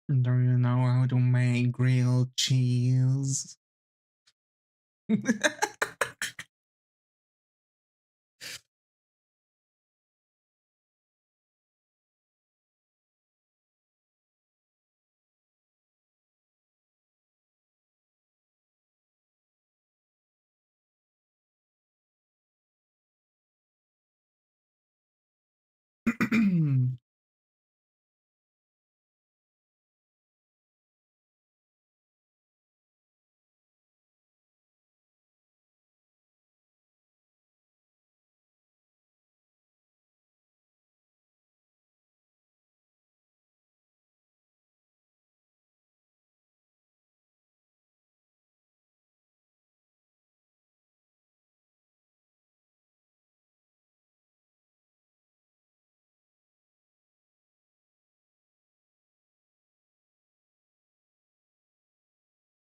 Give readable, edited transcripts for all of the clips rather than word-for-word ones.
Do you know how to make grilled cheese?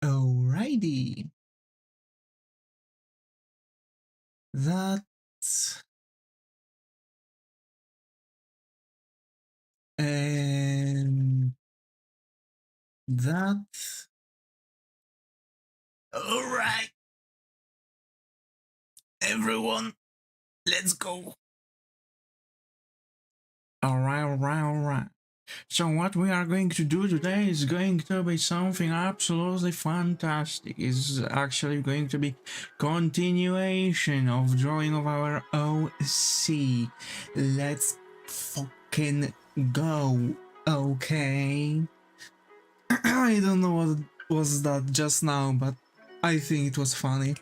Alrighty. That's and that. Alright, everyone, let's go. Alright. So what we are going to do today is going to be something absolutely fantastic. It's actually going to be continuation of drawing of our OC. Let's fucking go, okay? I don't know what was that just now, but I think it was funny.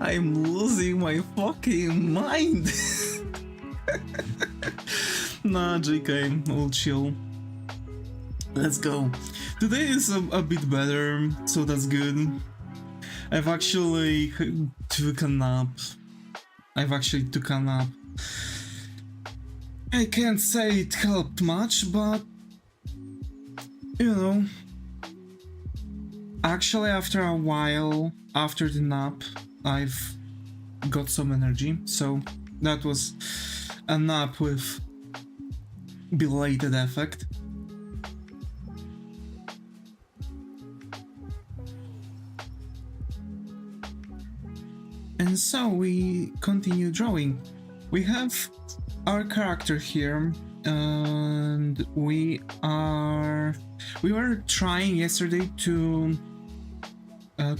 I'm losing my fucking mind. Nah, JK, we'll chill. Let's go. Today is a bit better, so that's good. I've actually took a nap. I can't say it helped much, but you know, actually after a while, after the nap, I've got some energy, so that was a nap with belated effect. And so we continue drawing. We have our character here, and we were trying yesterday to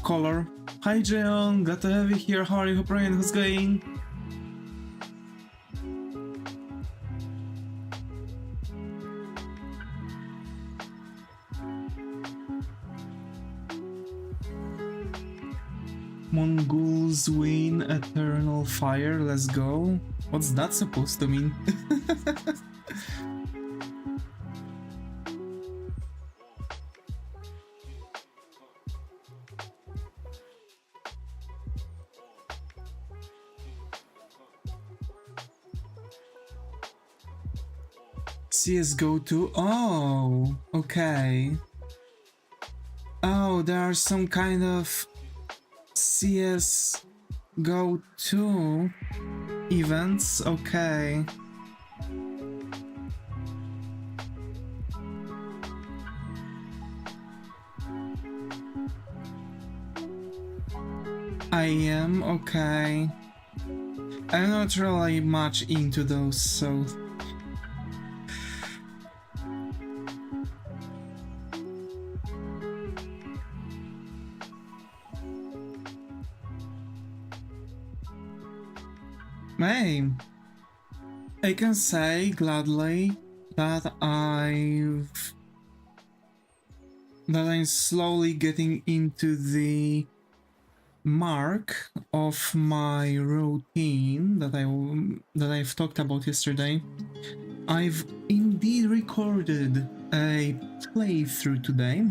color. Hi Jeon, got to have you here. How are you, Brian? Who's going? Mongols win eternal fire. Let's go. What's that supposed to mean? CSGO 2? Oh, okay. Oh, there are some kind of CSGO 2 events, okay. I am, okay. I'm not really much into those, so... Hey, I can say gladly that I'm slowly getting into the mark of my routine that I've talked about yesterday. I've indeed recorded a playthrough today.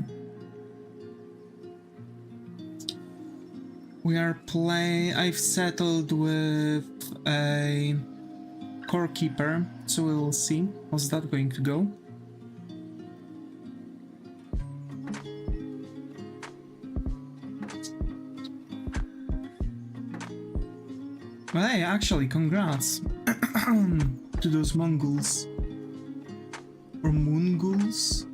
I've settled with a core keeper, so we'll see how's that going to go. Well, hey, actually, congrats to those Mongols. Or Mongols?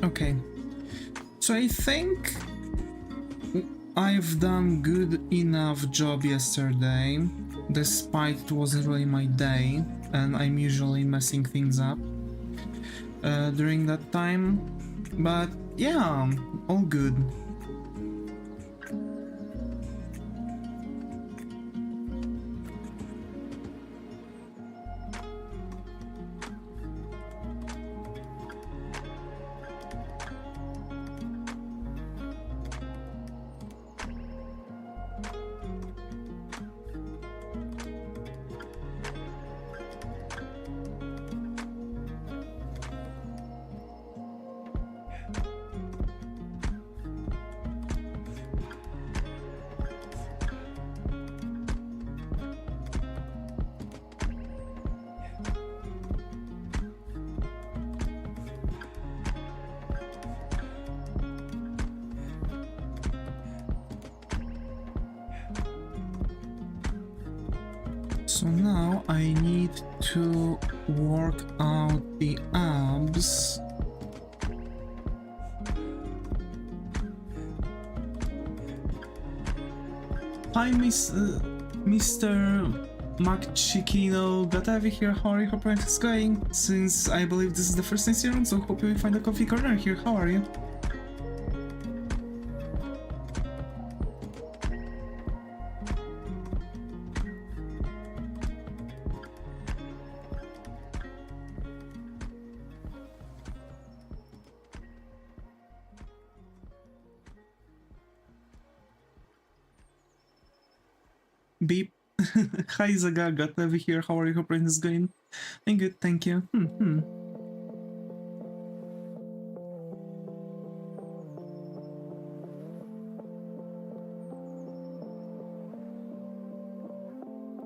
Okay, so I think I've done good enough job yesterday, despite it wasn't really my day, and I'm usually messing things up during that time, but yeah, all good. So now I need to work out the abs. Hi, Mr. McChickino. Got over here. How are you? Hope it's going. Since I believe this is the first time serum, so hope you find a coffee corner here. How are you? Beep. Hi Zaga, got over here. How are you? Hope it's going. I'm good, thank you.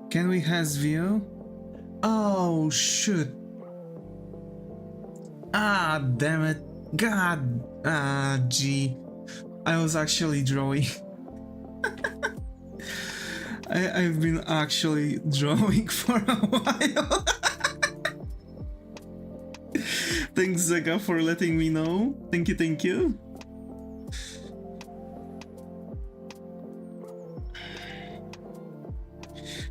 Can we has view? Oh shoot. Ah damn it. God. Ah gee. I was actually drawing. I've been actually drawing for a while. Thanks Zaga for letting me know. Thank you, thank you.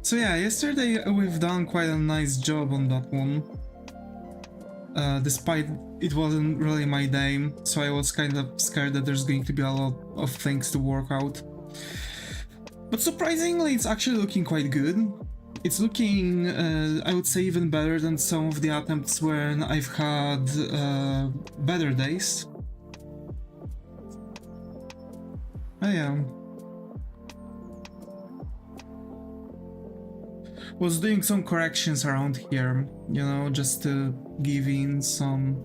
So yeah, yesterday we've done quite a nice job on that one. Despite it wasn't really my day, so I was kind of scared that there's going to be a lot of things to work out. But surprisingly, it's actually looking quite good. It's looking, I would say, even better than some of the attempts when I've had better days. Oh yeah. Was doing some corrections around here, you know, just to give in some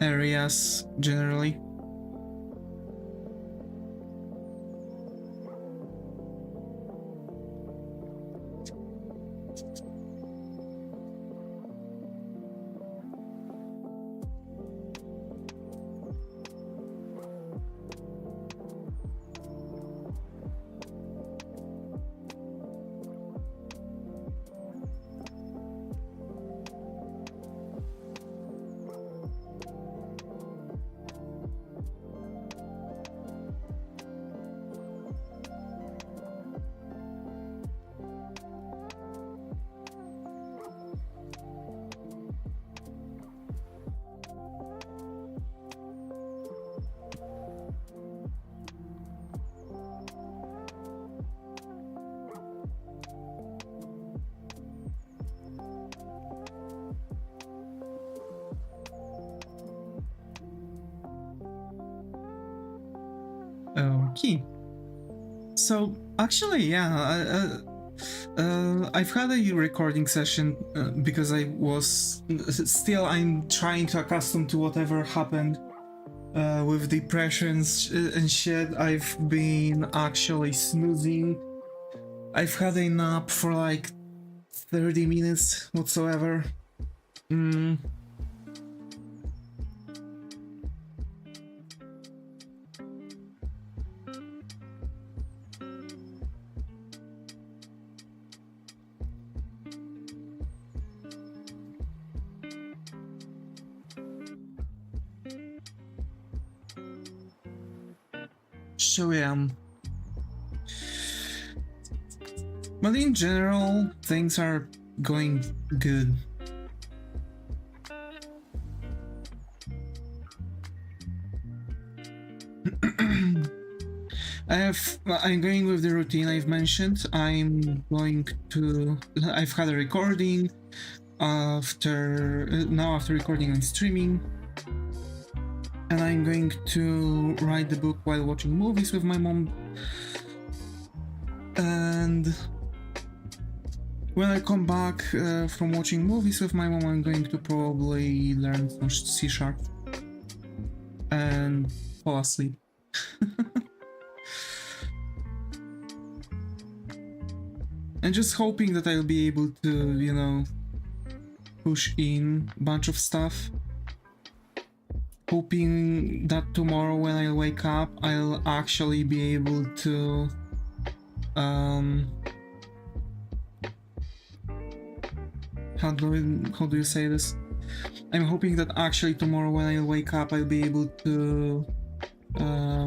areas generally. key. So actually, yeah, I've had a recording session because I'm trying to accustom to whatever happened with depressions and shit. I've been actually snoozing. I've had a nap for like 30 minutes whatsoever. So yeah. But in general, things are going good. I'm going with the routine I've mentioned. I've had a recording after recording and streaming, and I'm going to write the book while watching movies with my mom. And when I come back from watching movies with my mom, I'm going to probably learn some C# and fall asleep. And just hoping that I'll be able to, you know, push in a bunch of stuff. Hoping that tomorrow when I wake up, I'll actually be able to how do you say this? I'm hoping that actually tomorrow when I wake up, I'll be able to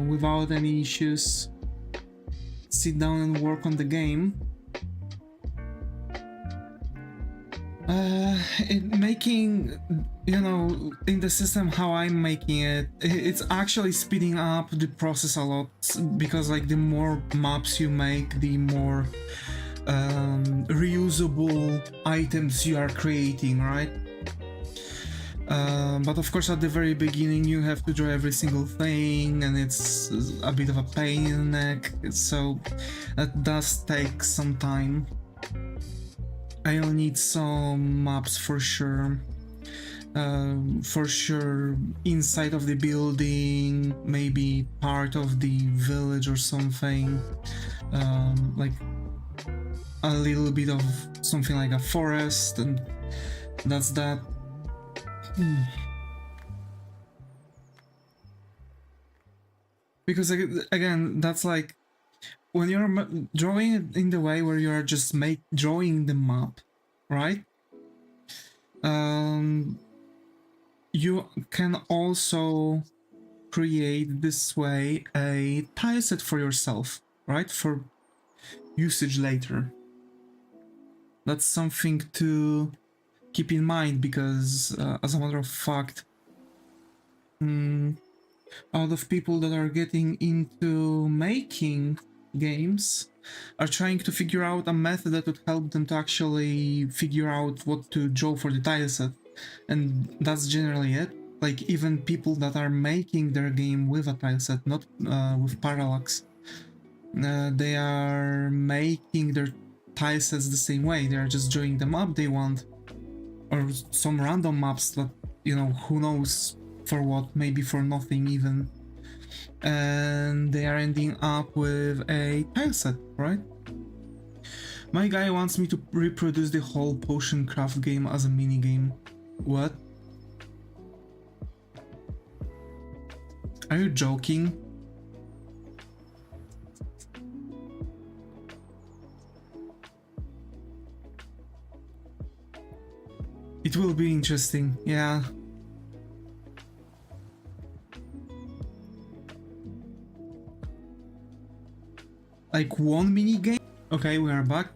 without any issues sit down and work on the game. Making, you know, in the system how I'm making it, it's actually speeding up the process a lot, because like the more maps you make, the more reusable items you are creating, right? But of course at the very beginning you have to draw every single thing, and it's a bit of a pain in the neck, so that does take some time. I'll need some maps for sure. Inside of the building, maybe part of the village or something, like a little bit of something like a forest, and that's that. Because again, that's like when you're drawing it in the way where you're just drawing the map, right? You can also create this way a tileset for yourself, right? For usage later. That's something to keep in mind, because as a matter of fact, a lot of people that are getting into making games are trying to figure out a method that would help them to actually figure out what to draw for the tileset, and that's generally it. Like, even people that are making their game with a tileset, not with parallax, they are making their tilesets the same way. They are just drawing the map they want, or some random maps that, you know, who knows for what, maybe for nothing even, and they are ending up with a tileset, right? My guy wants me to reproduce the whole potion craft game as a minigame. What? Are you joking? It will be interesting, yeah. Like one mini game. Okay, we are back.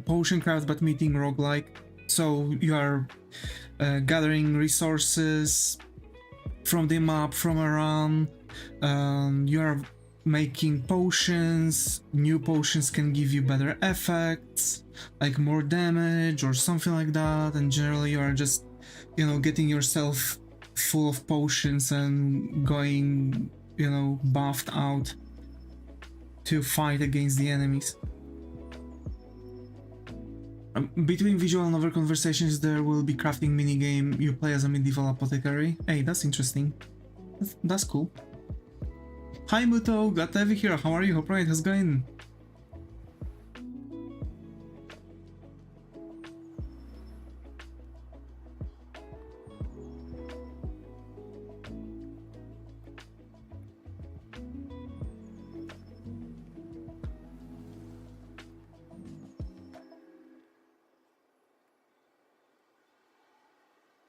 Potion craft, but meeting roguelike. So you are gathering resources from the map, from around. You are making potions. New potions can give you better effects, like more damage or something like that. And generally, you are just, you know, getting yourself full of potions and going you know, buffed out to fight against the enemies. Between visual novel conversations, there will be crafting minigame. You play as a medieval apothecary. Hey, that's interesting. That's cool. Hi Muto, glad to have you here. How are you? Hope right, how's it going?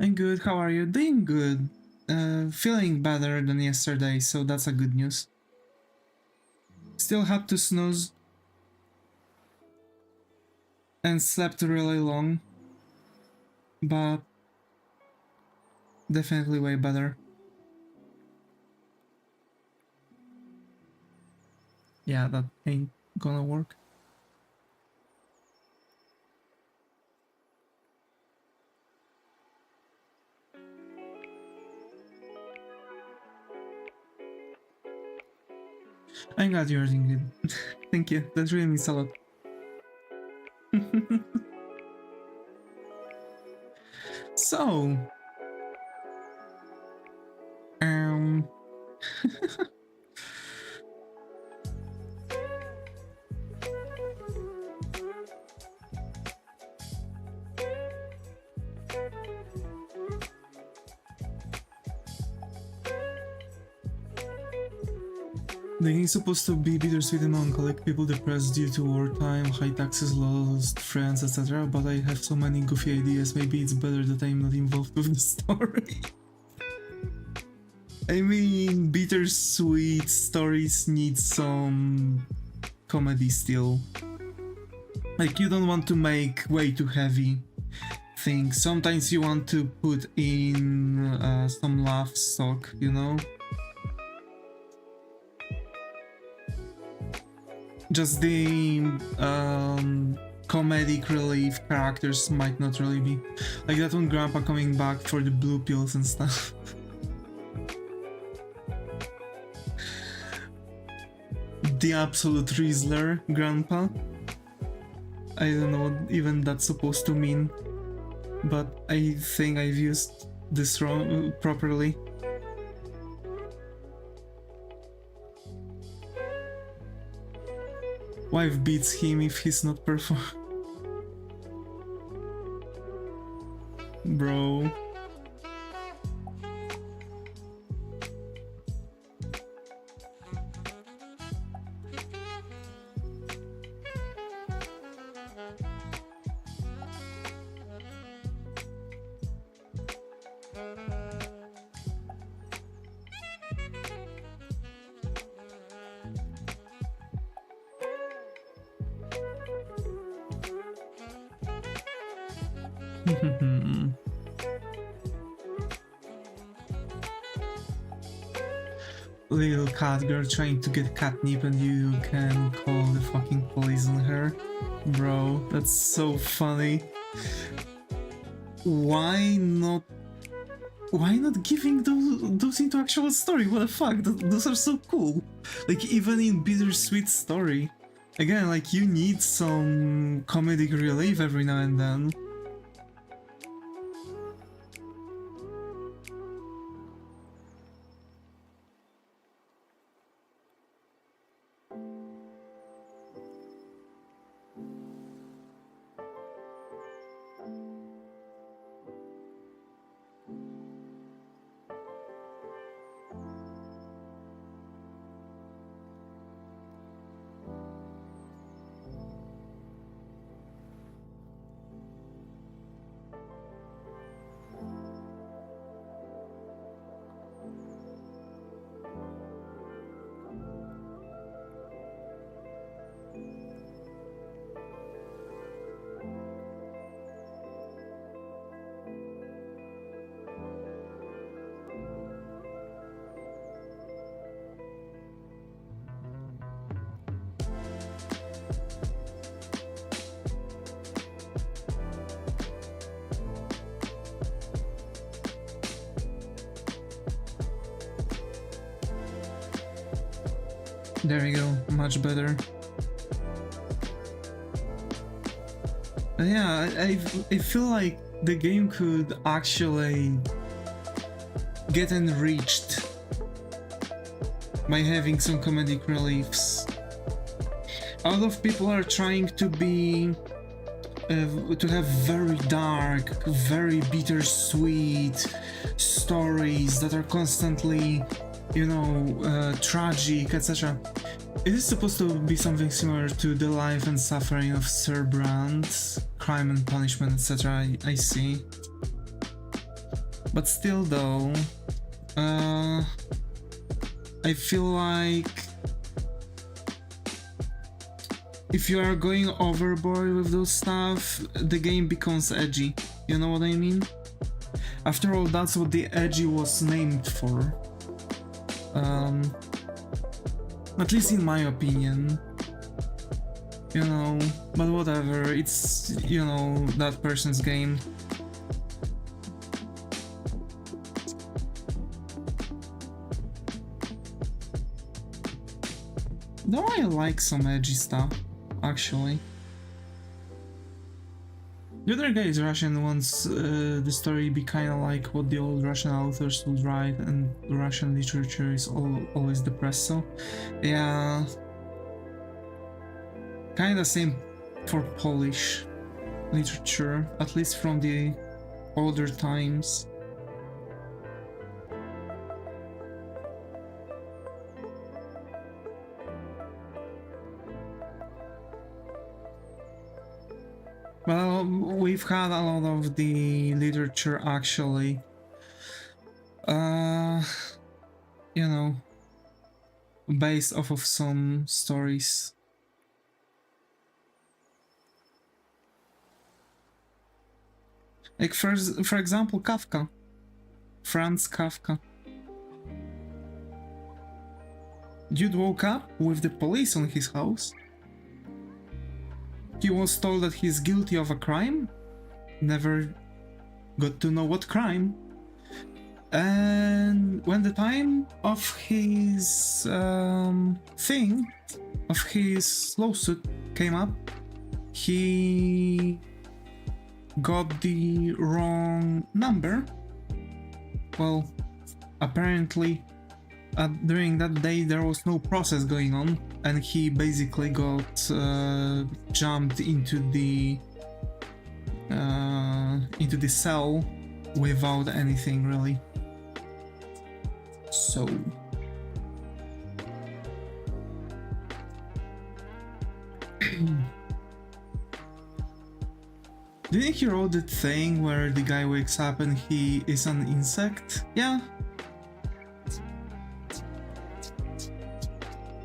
I'm good, how are you? Doing good. Feeling better than yesterday, so that's a good news. Still had to snooze and slept really long, but definitely way better. Yeah, that ain't gonna work. I'm glad you're doing good. Thank you, that really means a lot. So, um, the game's supposed to be bittersweet and melancholic, people depressed due to wartime, high taxes, lost friends, etc. But I have so many goofy ideas, maybe it's better that I'm not involved with the story. I mean, bittersweet stories need some comedy still. Like, you don't want to make way too heavy things. Sometimes you want to put in some laugh stock, you know? Just the comedic relief characters might not really be. Like that one grandpa coming back for the blue pills and stuff. The absolute Rizzler grandpa. I don't know what even that's supposed to mean, but I think I've used this wrong properly. Wife beats him if he's not perform. Bro. Little cat girl trying to get catnip and you can call the fucking police on her. Bro, that's so funny. Why not giving those into actual story? What the fuck? Those are so cool. Like, even in bittersweet story. Again, like, you need some comedic relief every now and then. There you go, much better. Yeah, I feel like the game could actually get enriched by having some comedic reliefs. A lot of people are trying to be to have very dark, very bittersweet stories that are constantly, you know, tragic, etc. It is supposed to be something similar to the life and suffering of Sir Brand, Crime and Punishment, etc. I see. But still though, I feel like if you are going overboard with those stuff, the game becomes edgy. You know what I mean? After all, that's what the edgy was named for. At least in my opinion. You know, but whatever, it's, you know, that person's game. Though I like some edgy stuff, actually. The other guy is Russian, wants the story be kind of like what the old Russian authors would write, and Russian literature is always depressed, so yeah. Kind of same for Polish literature, at least from the older times. Well, we've had a lot of the literature actually, you know, based off of some stories. Like for example, Kafka, Franz Kafka. Dude woke up with the police on his house. He was told that he's guilty of a crime, never got to know what crime, and when the time of his his lawsuit came up, he got the wrong number. Well, apparently during that day there was no process going on, and he basically got jumped into the cell without anything really. So didn't he wrote the thing where the guy wakes up and he is an insect? Yeah.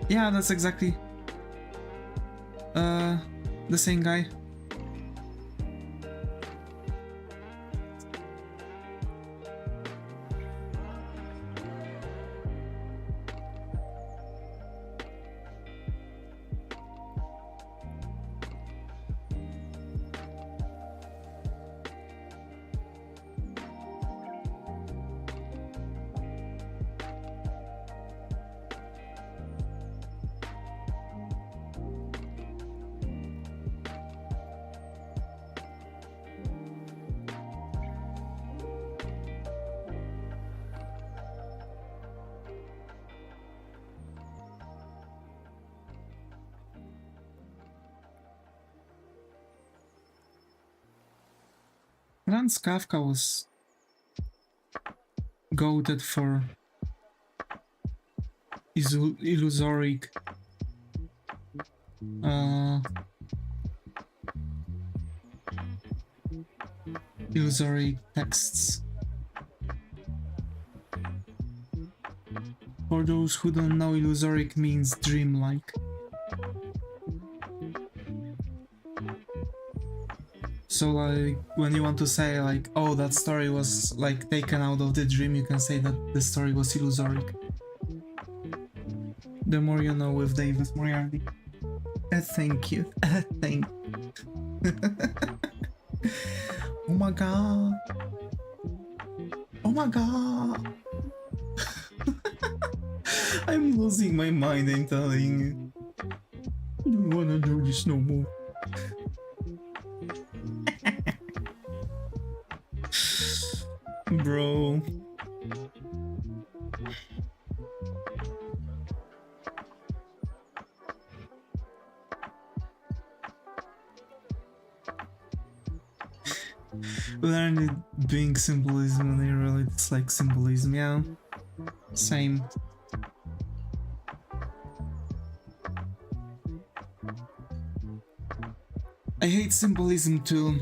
Yeah, that's exactly the same guy. Franz Kafka was goated for illusory texts. For those who don't know, illusoric means dreamlike. So like when you want to say like, oh, that story was like taken out of the dream, you can say that the story was illusory. The more you know with Devis Moriarty. Thank you. Thank you. Oh my god. Oh my god. I'm losing my mind, I'm telling you. I don't wanna do this no more. Bro. Learned doing symbolism and I really dislike symbolism, yeah. Same. I hate symbolism too.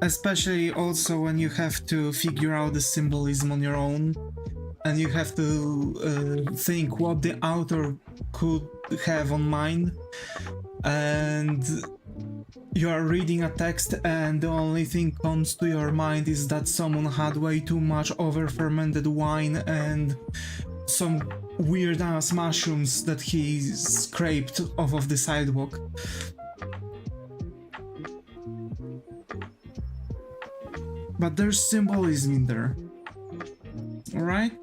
Especially also when you have to figure out the symbolism on your own and you have to think what the author could have on mind, and you are reading a text and the only thing comes to your mind is that someone had way too much over fermented wine and some weird ass mushrooms that he scraped off of the sidewalk. But there's symbolism in there. Alright?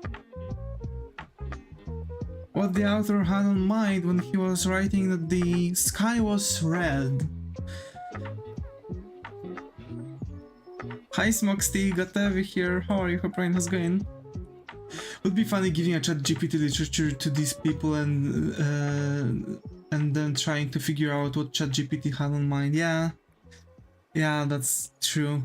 What the author had in mind when he was writing that the sky was red. Hi Smoxty, got Evie here. How are you? Hope Ryan has going. Would be funny giving a chat GPT literature to these people and then trying to figure out what chat GPT had in mind. Yeah. Yeah, that's true.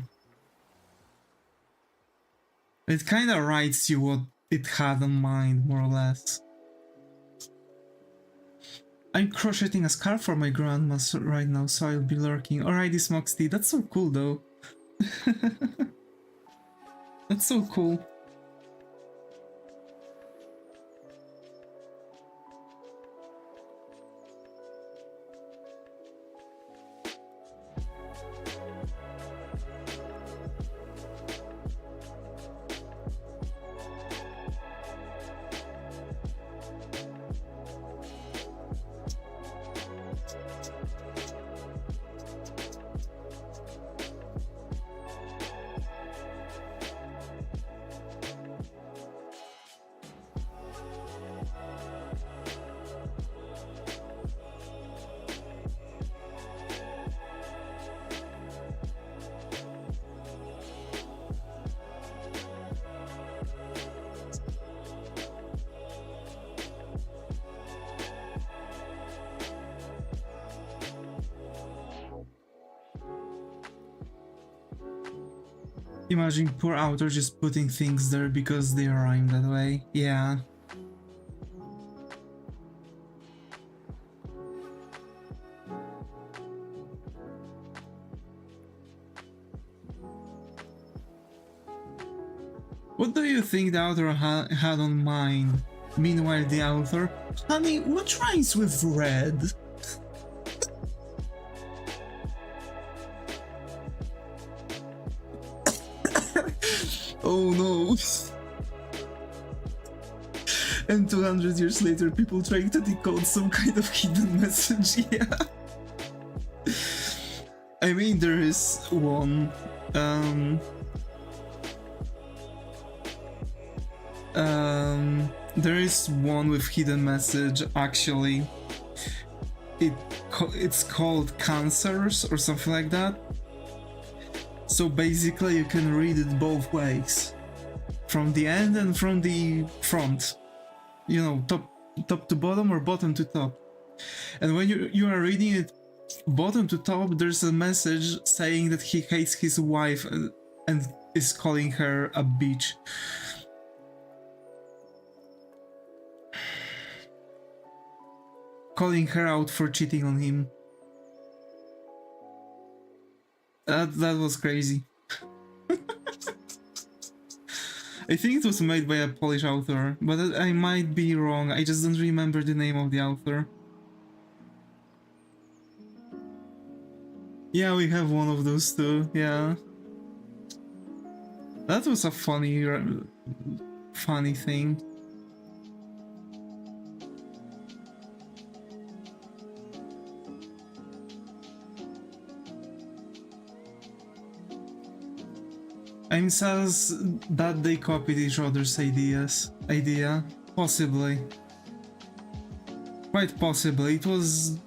It kinda writes you what it had in mind, more or less. I'm crocheting a scarf for my grandma right now, so I'll be lurking. Alrighty, Smoxty, that's so cool though. That's so cool. Imagine poor author just putting things there because they rhyme that way. Yeah. What do you think the author had on mind? Meanwhile, the author, honey, what rhymes with red? Oh no. And 200 years later, people trying to decode some kind of hidden message, yeah. I mean, there is one, there is one with hidden message, actually. It's called Cancers or something like that. So basically you can read it both ways. From the end and from the front. You know, top to bottom or bottom to top. And when you are reading it bottom to top, there's a message saying that he hates his wife and is calling her a bitch. Calling her out for cheating on him. That was crazy. I think it was made by a Polish author, but I might be wrong. I just don't remember the name of the author. Yeah, we have one of those too, yeah. That was a funny thing. I'm sad that they copied each other's idea. Possibly. quite possibly. It was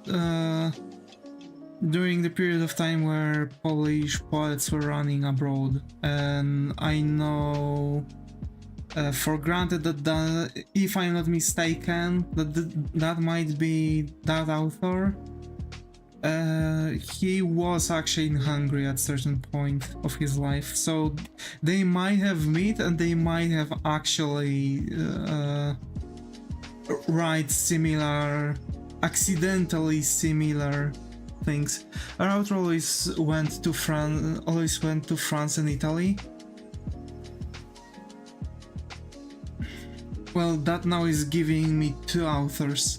during the period of time where Polish poets were running abroad, and I know for granted that if I'm not mistaken, that might be that author. He was actually in Hungary at certain point of his life, so they might have met and they might have actually write similar, accidentally similar things. Our author always went to France and Italy. Well, that now is giving me two authors,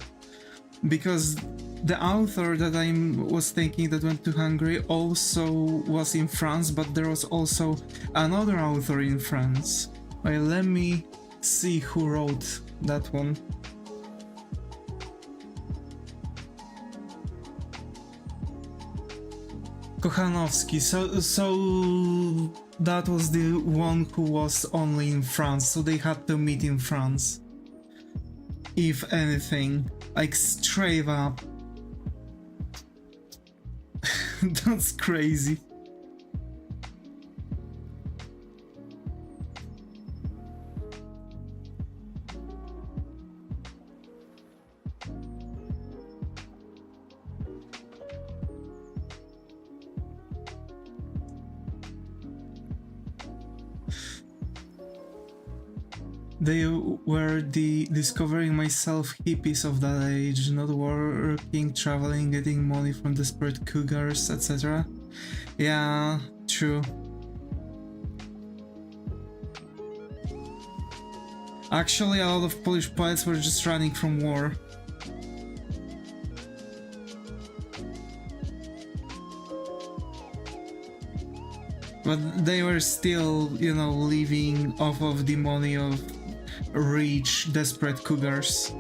because the author that I was thinking that went to Hungary also was in France, but there was also another author in France. Well, let me see who wrote that one. Kochanowski. So that was the one who was only in France, so they had to meet in France. If anything, like straight up. That's crazy. They were the discovering myself hippies of that age, not working, traveling, getting money from desperate cougars, etc. Yeah, true. Actually, a lot of Polish poets were just running from war. But they were still, you know, living off of the money of rich, desperate cougars.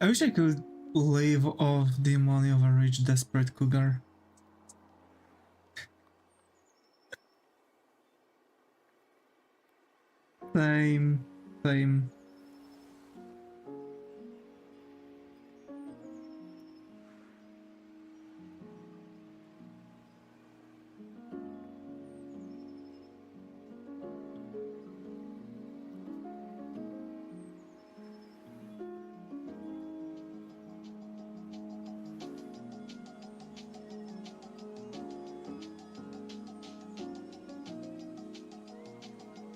I wish I could live off the money of a rich, desperate cougar. Same.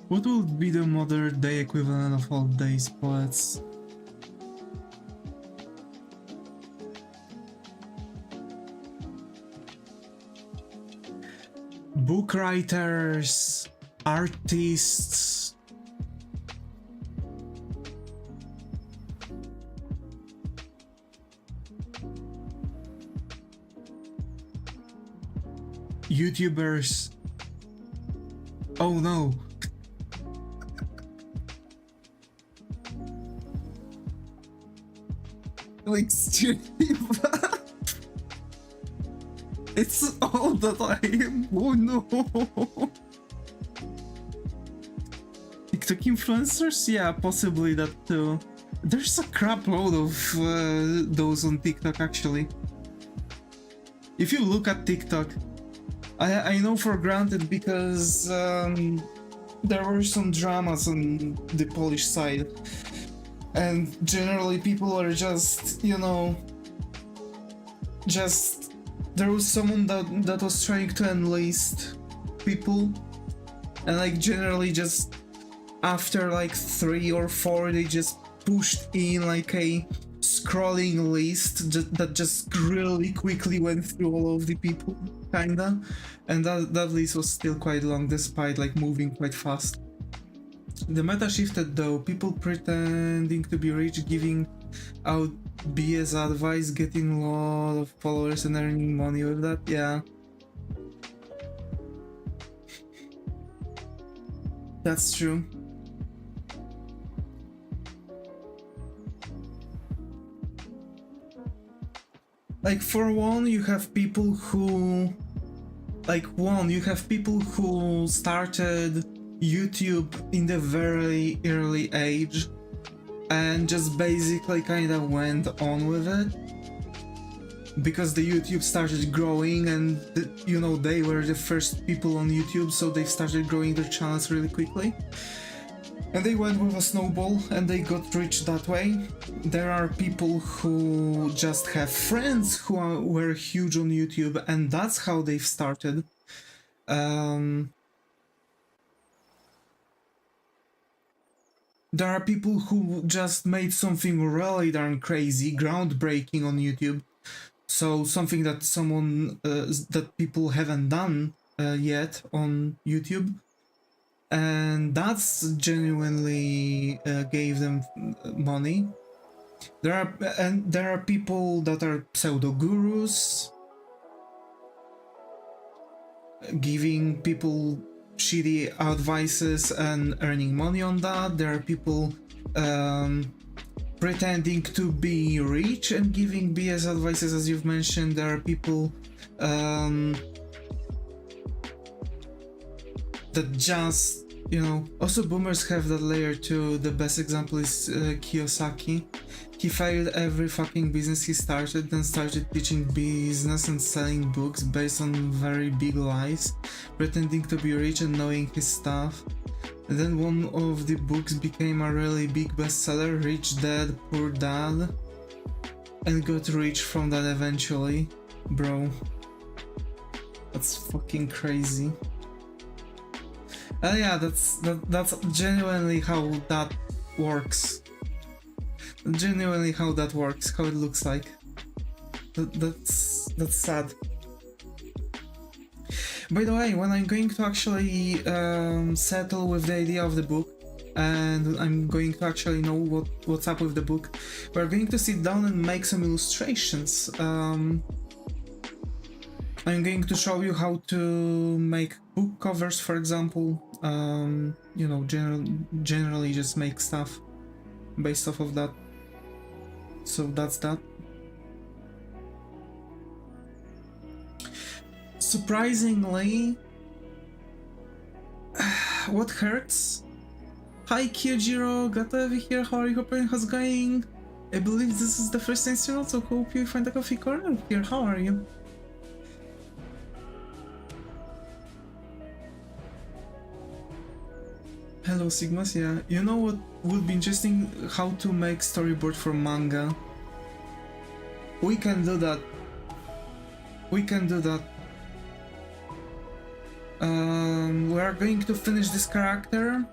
What would be the modern day equivalent of old days poets? Book writers, artists. YouTubers. Oh no. Like seriously, it's all that I am. Oh no. TikTok influencers? Yeah, possibly that too. There's a crap load of those on TikTok actually. If you look at TikTok, I know for granted because there were some dramas on the Polish side. And generally people are just, you know, just there was someone that was trying to enlist people, and like generally just after like 3 or 4 they just pushed in like a scrolling list that just really quickly went through all of the people, kinda, and that list was still quite long despite like moving quite fast. The meta shifted though, people pretending to be rich, giving out BS advice, getting a lot of followers and earning money with that, yeah. That's true. Like for one, you have people who started YouTube in the very early age and just basically kind of went on with it because the YouTube started growing and you know, they were the first people on YouTube, so they started growing their channels really quickly. And they went with a snowball and they got rich that way. There are people who just have friends who were huge on YouTube and that's how they've started. There are people who just made something really darn crazy, groundbreaking on YouTube. So something that that people haven't done yet on YouTube. And that's genuinely gave them money. There are people that are pseudo gurus, giving people shitty advices and earning money on that. There are people pretending to be rich and giving BS advices, as you've mentioned. There are people that just, you know, also boomers have that layer too. The best example is Kiyosaki. He failed every fucking business he started, then started teaching business and selling books based on very big lies, pretending to be rich and knowing his stuff. And then one of the books became a really big bestseller, Rich Dad, Poor Dad, and got rich from that eventually. Bro, that's fucking crazy. Yeah, that's genuinely how that works. Genuinely how that works, how it looks like. That's sad. By the way, when I'm going to actually settle with the idea of the book, and I'm going to actually know what's up with the book, we're going to sit down and make some illustrations. I'm going to show you how to make book covers, for example. You know, generally just make stuff based off of that. So that's that. Surprisingly, what hurts? Hi Kyojiro, got over here, how are you, hoping how's it going? I believe this is the first instrument, so hope you find a coffee corner here, how are you? Hello Sigmas, yeah. You know what would be interesting? How to make storyboard for manga. We can do that. We can do that. We are going to finish this character.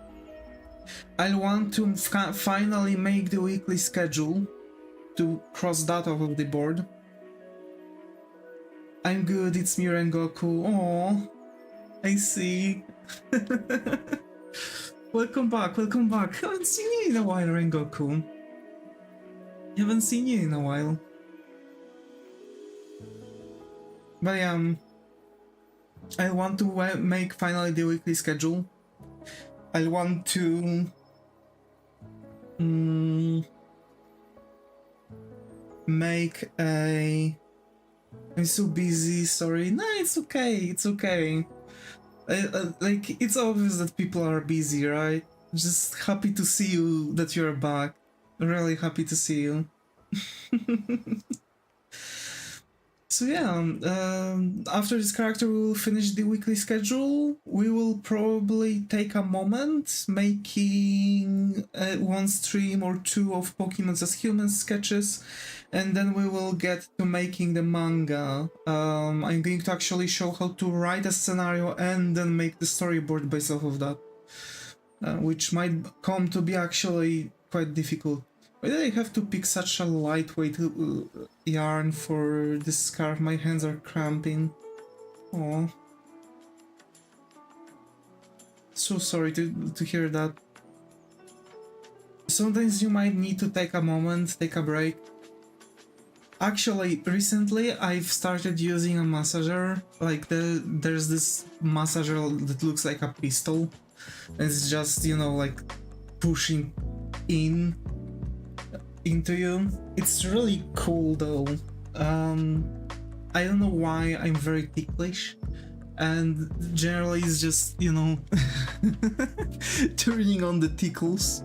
I want to finally make the weekly schedule to cross that off of the board. I'm good, it's me Rengoku. Aww, I see. Welcome back, welcome back. Haven't seen you in a while, Rengoku. Haven't seen you in a while. But yeah, I want to make finally the weekly schedule. I want to make a... I'm so busy, sorry. No, it's okay, it's okay. Like, it's obvious that people are busy, right? Just happy to see you, that you're back. Really happy to see you. So yeah, after this character we will finish the weekly schedule. We will probably take a moment making one stream or two of Pokemon as human sketches, and then we will get to making the manga. I'm going to actually show how to write a scenario and then make the storyboard based off of that, which might come to be actually quite difficult. Why did I have to pick such a lightweight yarn for this scarf? My hands are cramping. Oh, so sorry to hear that. Sometimes you might need to take a moment, take a break. Actually, recently I've started using a massager. Like there's this massager that looks like a pistol. It's just, you know, like pushing into you. It's really cool though. I don't know why I'm very ticklish, and generally it's just, you know, turning on the tickles.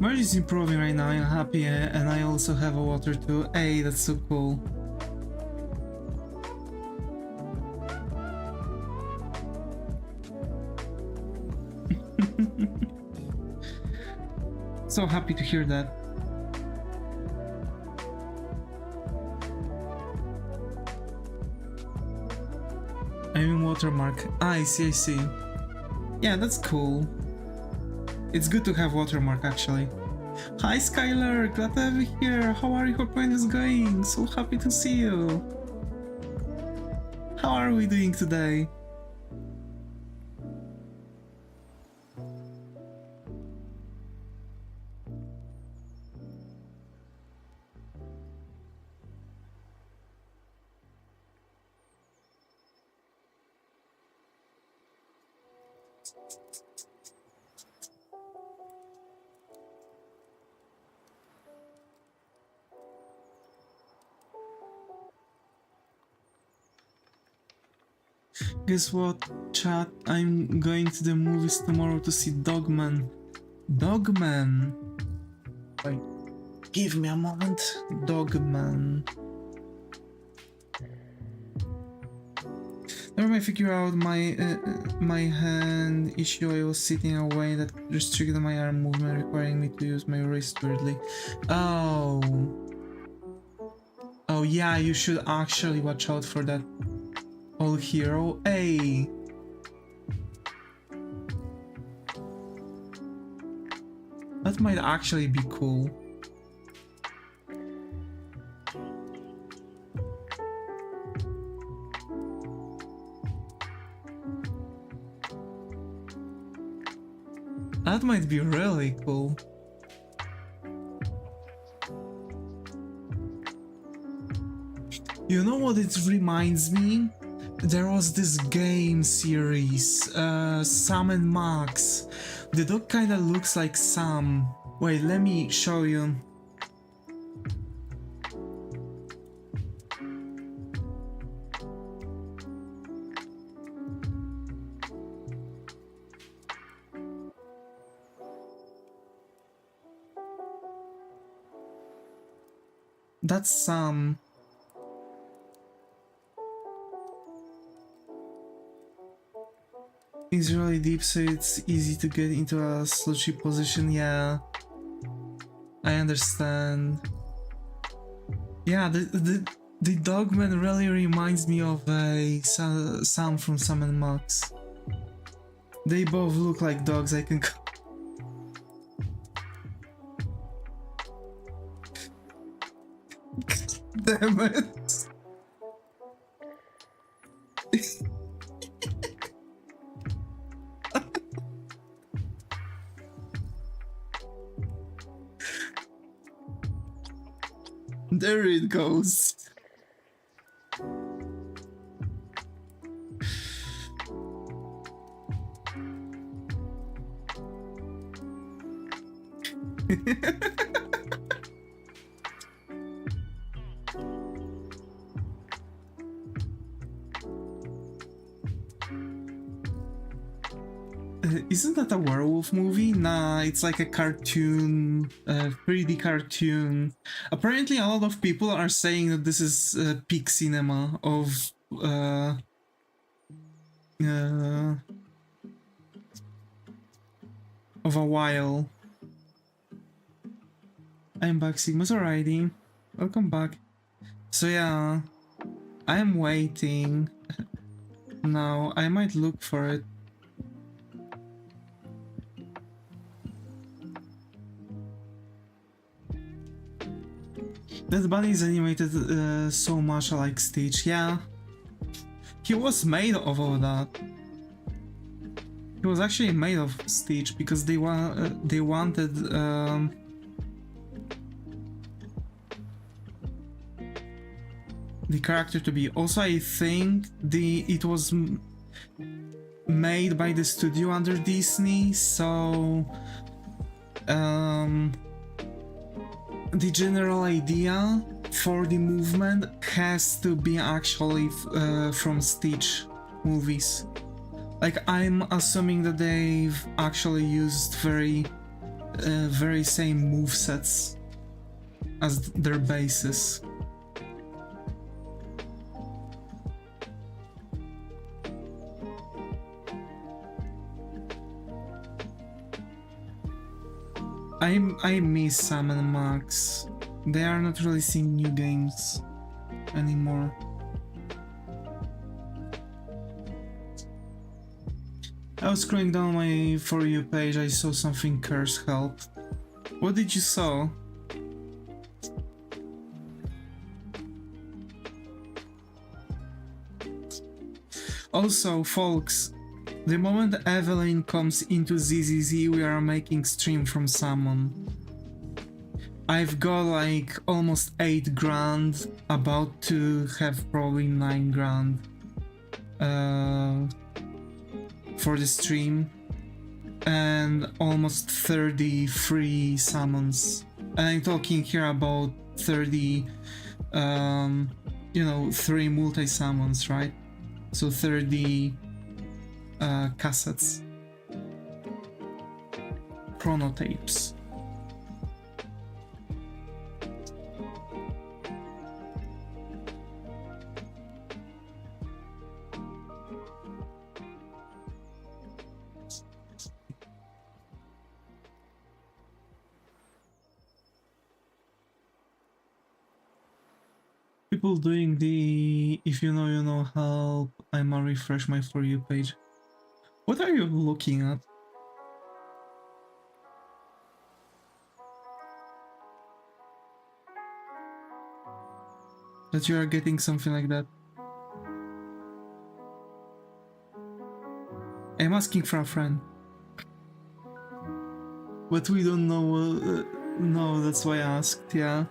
Merge is improving right now, I'm happy, and I also have a water too. Hey, that's so cool. So happy to hear that. I'm in watermark. I see. Yeah, that's cool. It's good to have watermark, actually. Hi Skylar, glad to have you here. How are you? Hope point is going? So happy to see you. How are we doing today? Guess what, chat? I'm going to the movies tomorrow to see Dogman. Dogman? Wait, give me a moment. Dogman. Never mind, figure out my hand issue. I was sitting away that restricted my arm movement, requiring me to use my wrist weirdly. Oh. Oh yeah, you should actually watch out for that. All hero. Hey. That might actually be cool. That might be really cool. You know what it reminds me? There was this game series, Sam and Max. The dog kinda looks like Sam. Wait, let me show you. That's Sam. It's really deep, so it's easy to get into a slouchy position. Yeah, I understand. Yeah, the dogman really reminds me of a Sam from Sam and Max. They both look like dogs. I can. Damn it. There it goes. isn't that a werewolf movie? Nah, it's like a cartoon, 3D cartoon. Apparently, a lot of people are saying that this is peak cinema uh, of a while. I'm back, Sigma's alrighty. Welcome back. So yeah, I'm waiting. Now, I might look for it. That bunny is animated so much like Stitch, yeah. He was made of all that. He was actually made of Stitch because they wanted the character to be. Also, I think it was made by the studio under Disney, so the general idea for the movement has to be actually from Stitch movies. Like, I'm assuming that they've actually used very same movesets as their basis. I miss Sam and Max. They are not releasing new games anymore. I was scrolling down my For You page, I saw something curse help. What did you saw? Also, folks, the moment Evelyn comes into ZZZ, we are making stream from Salmon. I've got like almost 8 grand, about to have probably 9 grand for the stream, and almost 30 free summons. And I'm talking here about 30, you know, 3 multi-summons, right? So 30 cassettes, chronotapes. People doing the if you know you know help. I'ma refresh my For You page. What are you looking at? That you are getting something like that? I'm asking for a friend. But we don't know. No, that's why I asked, yeah.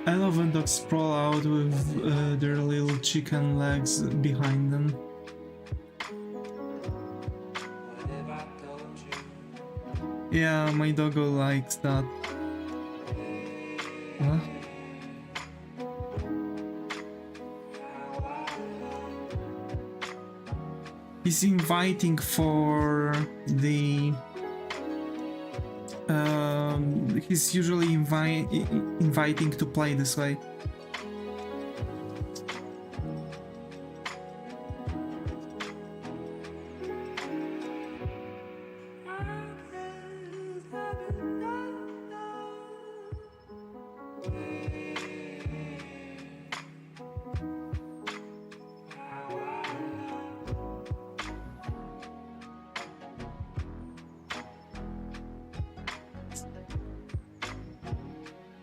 I love when dogs sprawl out with their little chicken legs behind them. Yeah, my doggo likes that. What? He's inviting for the... he's usually inviting to play this way.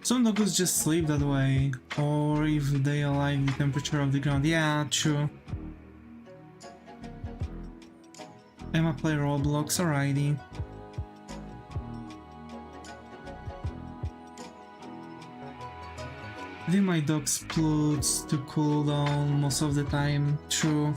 Some dogs just sleep that way, or if they like the temperature of the ground. Yeah, true. I'ma play Roblox, alrighty. Leave my dog's plutes to cool down most of the time, true.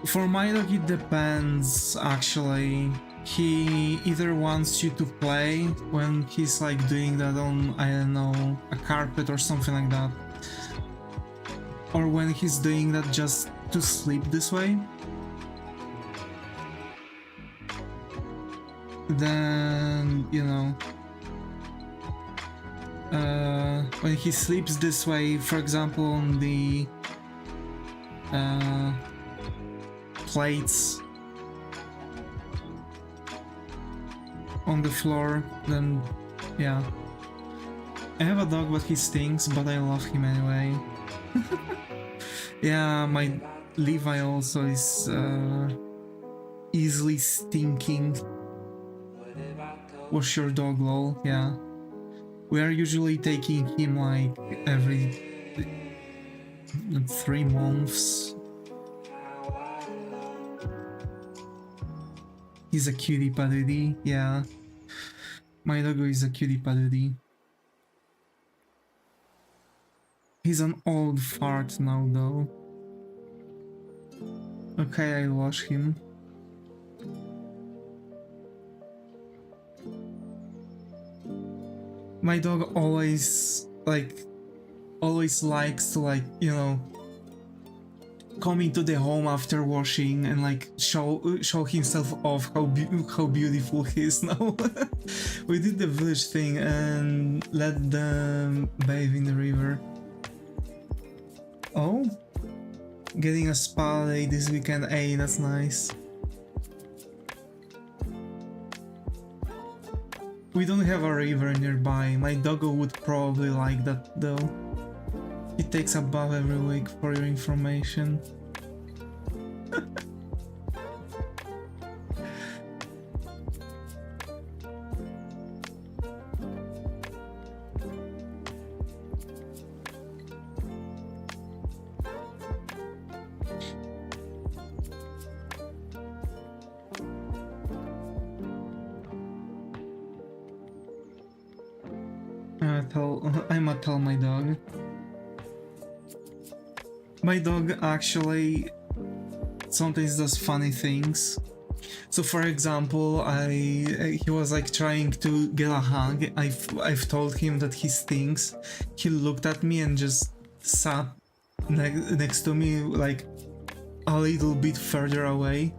For my dog it depends, actually. he either wants you to play when he's like doing that on, I don't know, a carpet or something like that, or when he's doing that just to sleep this way. Then, you know, when he sleeps this way, for example, on the plates on the floor, then yeah. I have a dog, but he stinks, but I love him anyway. Yeah, my Levi also is easily stinking. Wash your dog, lol, yeah. We are usually taking him like every 3 months. He's a cutie patootie, yeah. My doggo is a cutie patootie. He's an old fart now though. Okay, I wash him. My dog always likes to, like, you know, come into the home after washing and like show himself off how beautiful he is now. We did the village thing and let them bathe in the river. Oh, getting a spa day this weekend. Hey, that's nice. We don't have a river nearby. My doggo would probably like that though. He takes a bath every week, for your information. I'ma tell my dog. My dog actually sometimes does funny things. So for example, he was like trying to get a hug. I've told him that he stinks. He looked at me and just sat next to me like a little bit further away.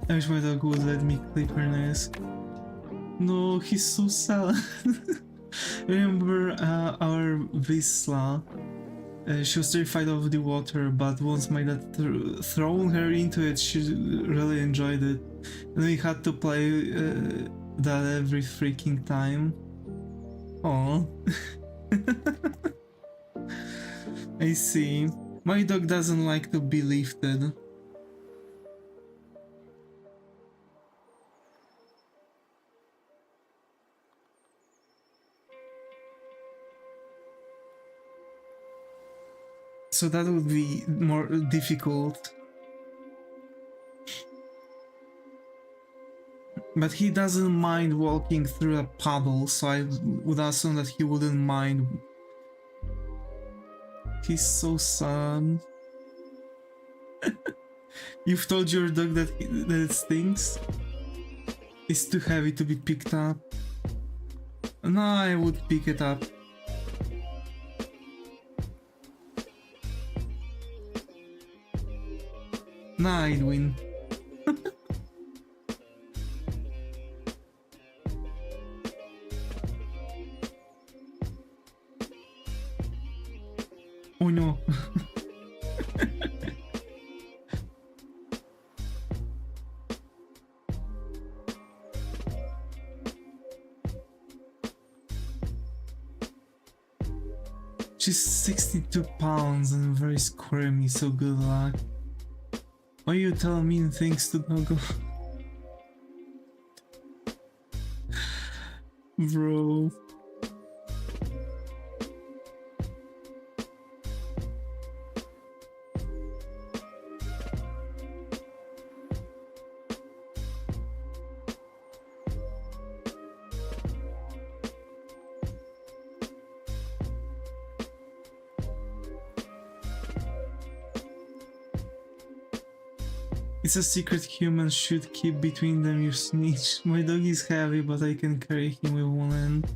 I wish my dog would let me clip her nails. No, he's so sad. Remember our Visla? She was terrified of the water, but once my dad thrown her into it, she really enjoyed it. And we had to play that every freaking time. Oh. I see. My dog doesn't like to be lifted. So that would be more difficult. But he doesn't mind walking through a puddle, so I would assume that he wouldn't mind. He's so sad. You've told your dog that it stinks? It's too heavy to be picked up. No, I would pick it up. Nah, I'd win. Oh no. She's 62 pounds and very squirmy, so good luck. Why you tell mean things to Doggo? Bro. It's a secret humans should keep between them, you snitch. My dog is heavy, but I can carry him with one hand.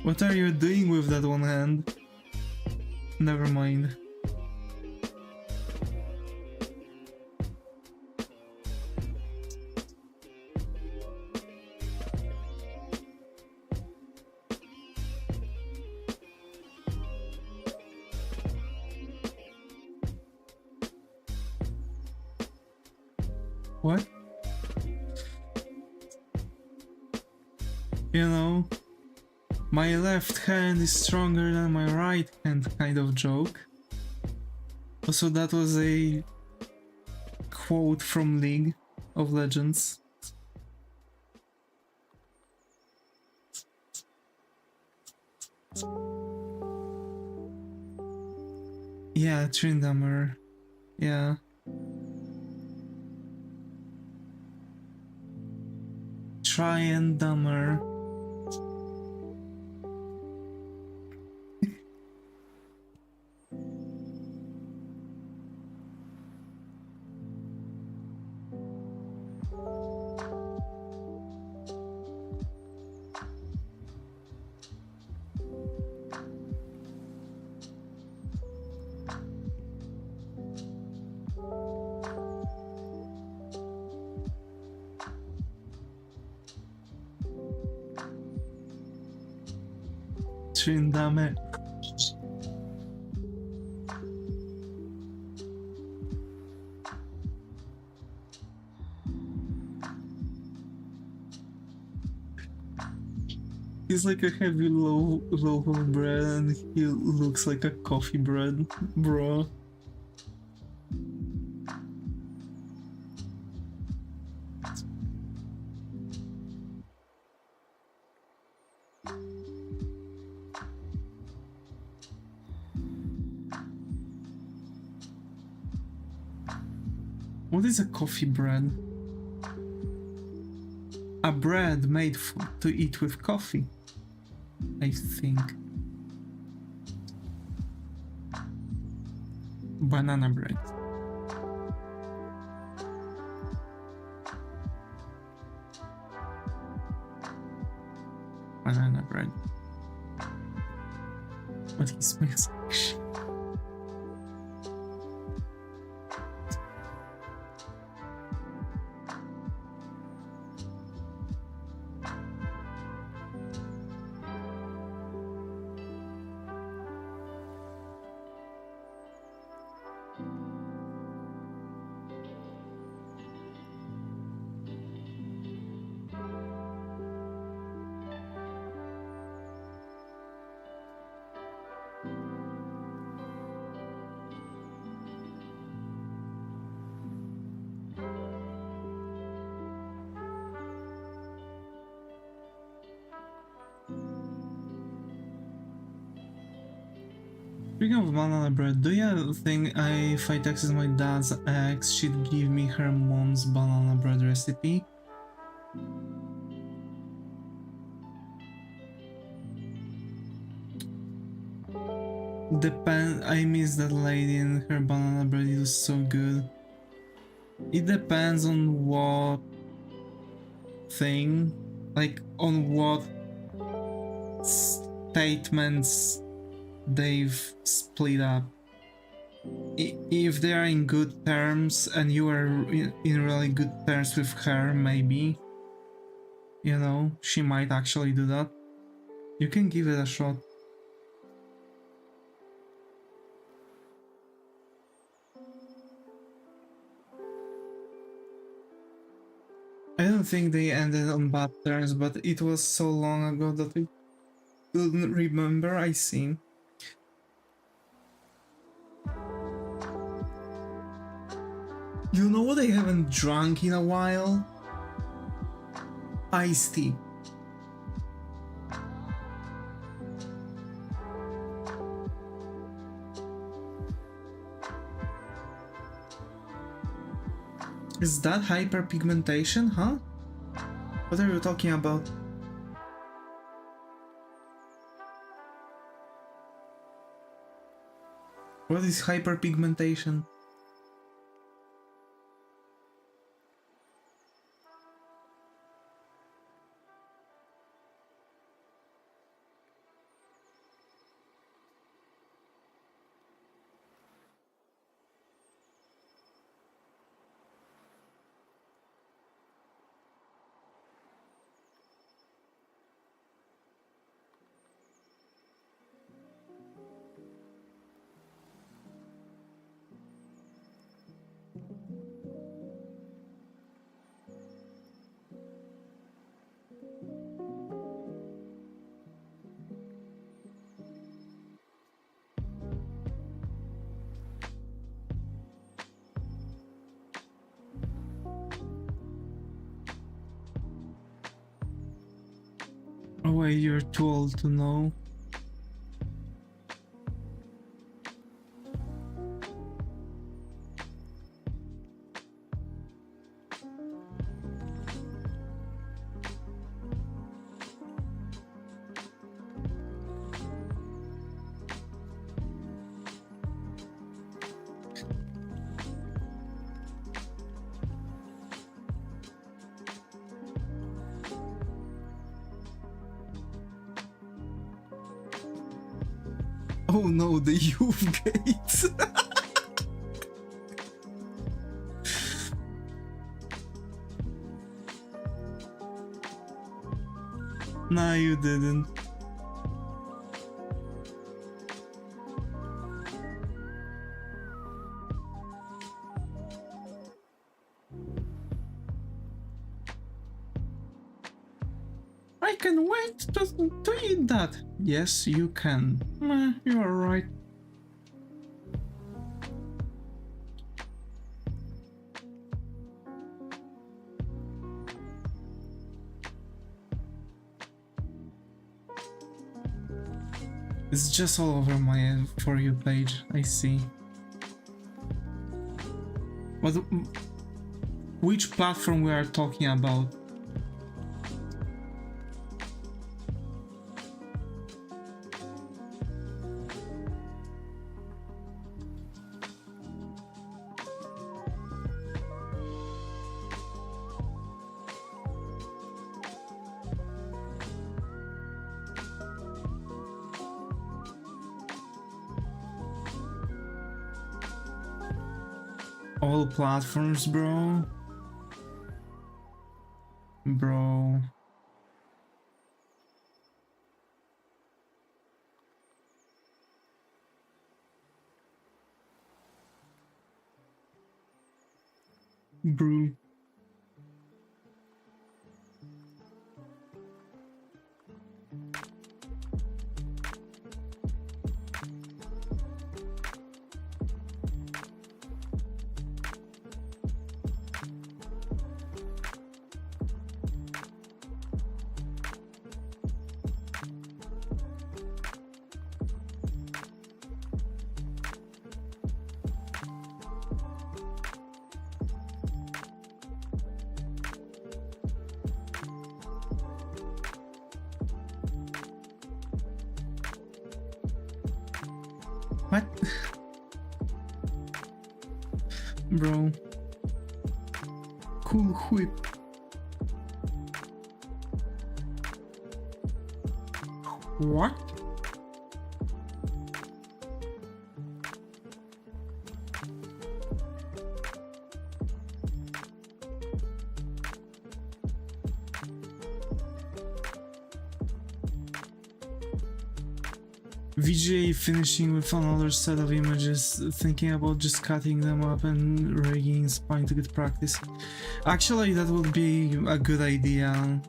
What are you doing with that one hand? Never mind. What? You know, my left hand is stronger than my right hand kind of joke. Also, that was a quote from League of Legends. Yeah, Trindamer. Yeah. Try and dumber. Trindame. He's like a heavy loaf of bread and he looks like a coffee bread, bro. What is a coffee bread? A bread made to eat with coffee, I think. Banana bread. Banana bread. But he smells like shit. Speaking of banana bread, do you think if I texted my dad's ex, she'd give me her mom's banana bread recipe? I miss that lady and her banana bread is so good. It depends on what thing, like on what statements they've split up. If they are in good terms and you are in really good terms with her, maybe, you know, she might actually do that. You can give it a shot. I don't think they ended on bad terms, but it was so long ago that I couldn't remember, I see. You know what I haven't drunk in a while? Iced tea. Is that hyperpigmentation, huh? What are you talking about? What is hyperpigmentation? Oh wait, you're too old to know. Oh no, the youth gates. Nah, you didn't. I can wait to eat that. Yes, you can. You are right. It's just all over my For You page, I see. But which platform we are talking about? All platforms, bro. Bro. Bro. What? Bro. Cool whip. What? VGA finishing with another set of images, thinking about just cutting them up and rigging spine to get practice. Actually, that would be a good idea.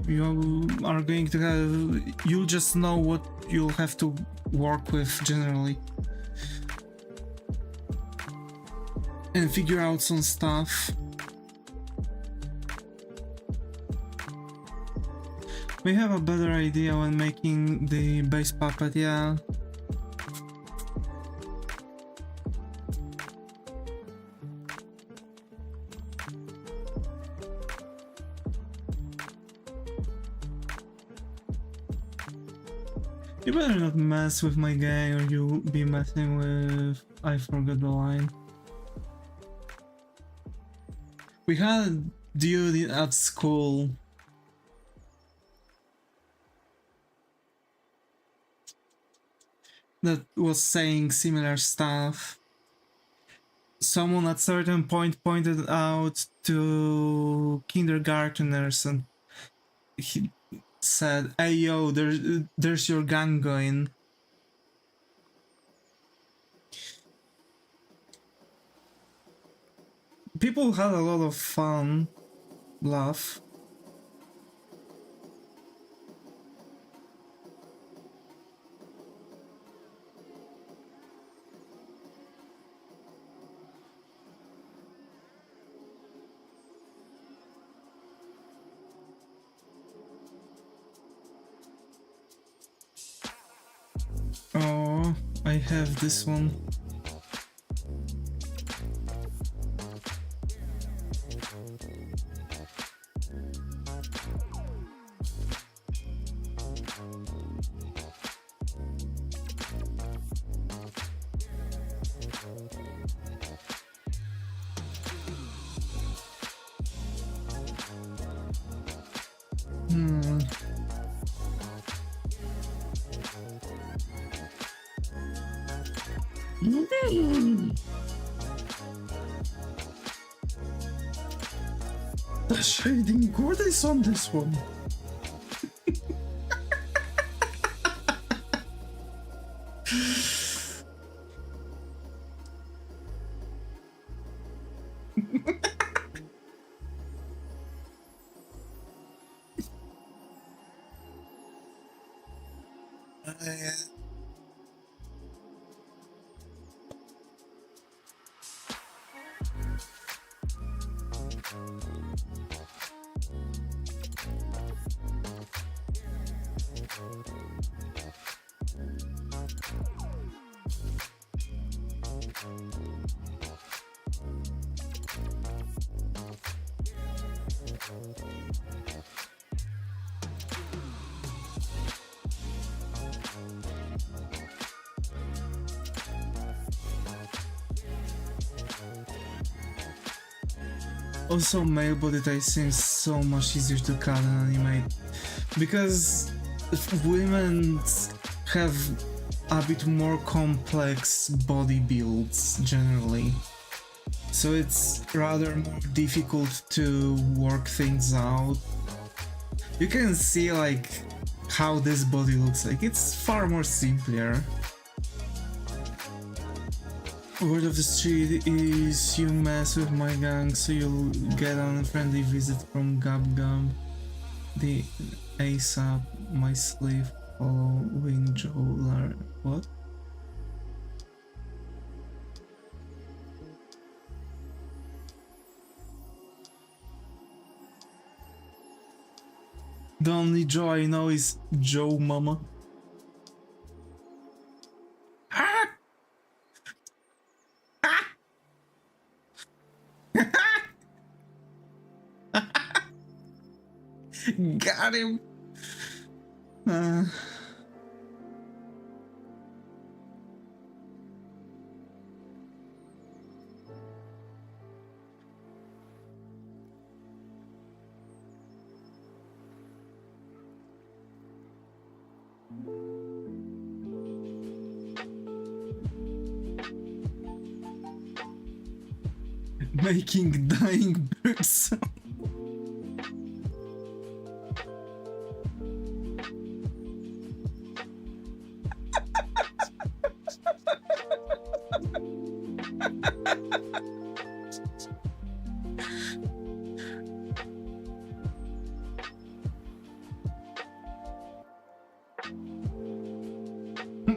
You are going to have... You'll just know what you'll have to work with generally. And figure out some stuff. We have a better idea when making the base puppet, yeah. You better not mess with my gang or you'll be messing with... I forgot the line. We had a dude at school that was saying similar stuff. Someone at certain point pointed out to kindergarteners and he said, "Hey yo, there's your gang going." People had a lot of fun, laugh. Oh, I have this one. The shading good is on this one. Also, male body type seems so much easier to cut and animate because women have a bit more complex body builds generally, so it's rather more difficult to work things out. You can see like how this body looks like, it's far more simpler. Word of the street is you mess with my gang, so you'll get on a friendly visit from Gab Gab. The ASAP, my slave, following Joe Lar. What? The only Joe I know is Joe Mama. Got him. Making dying birds.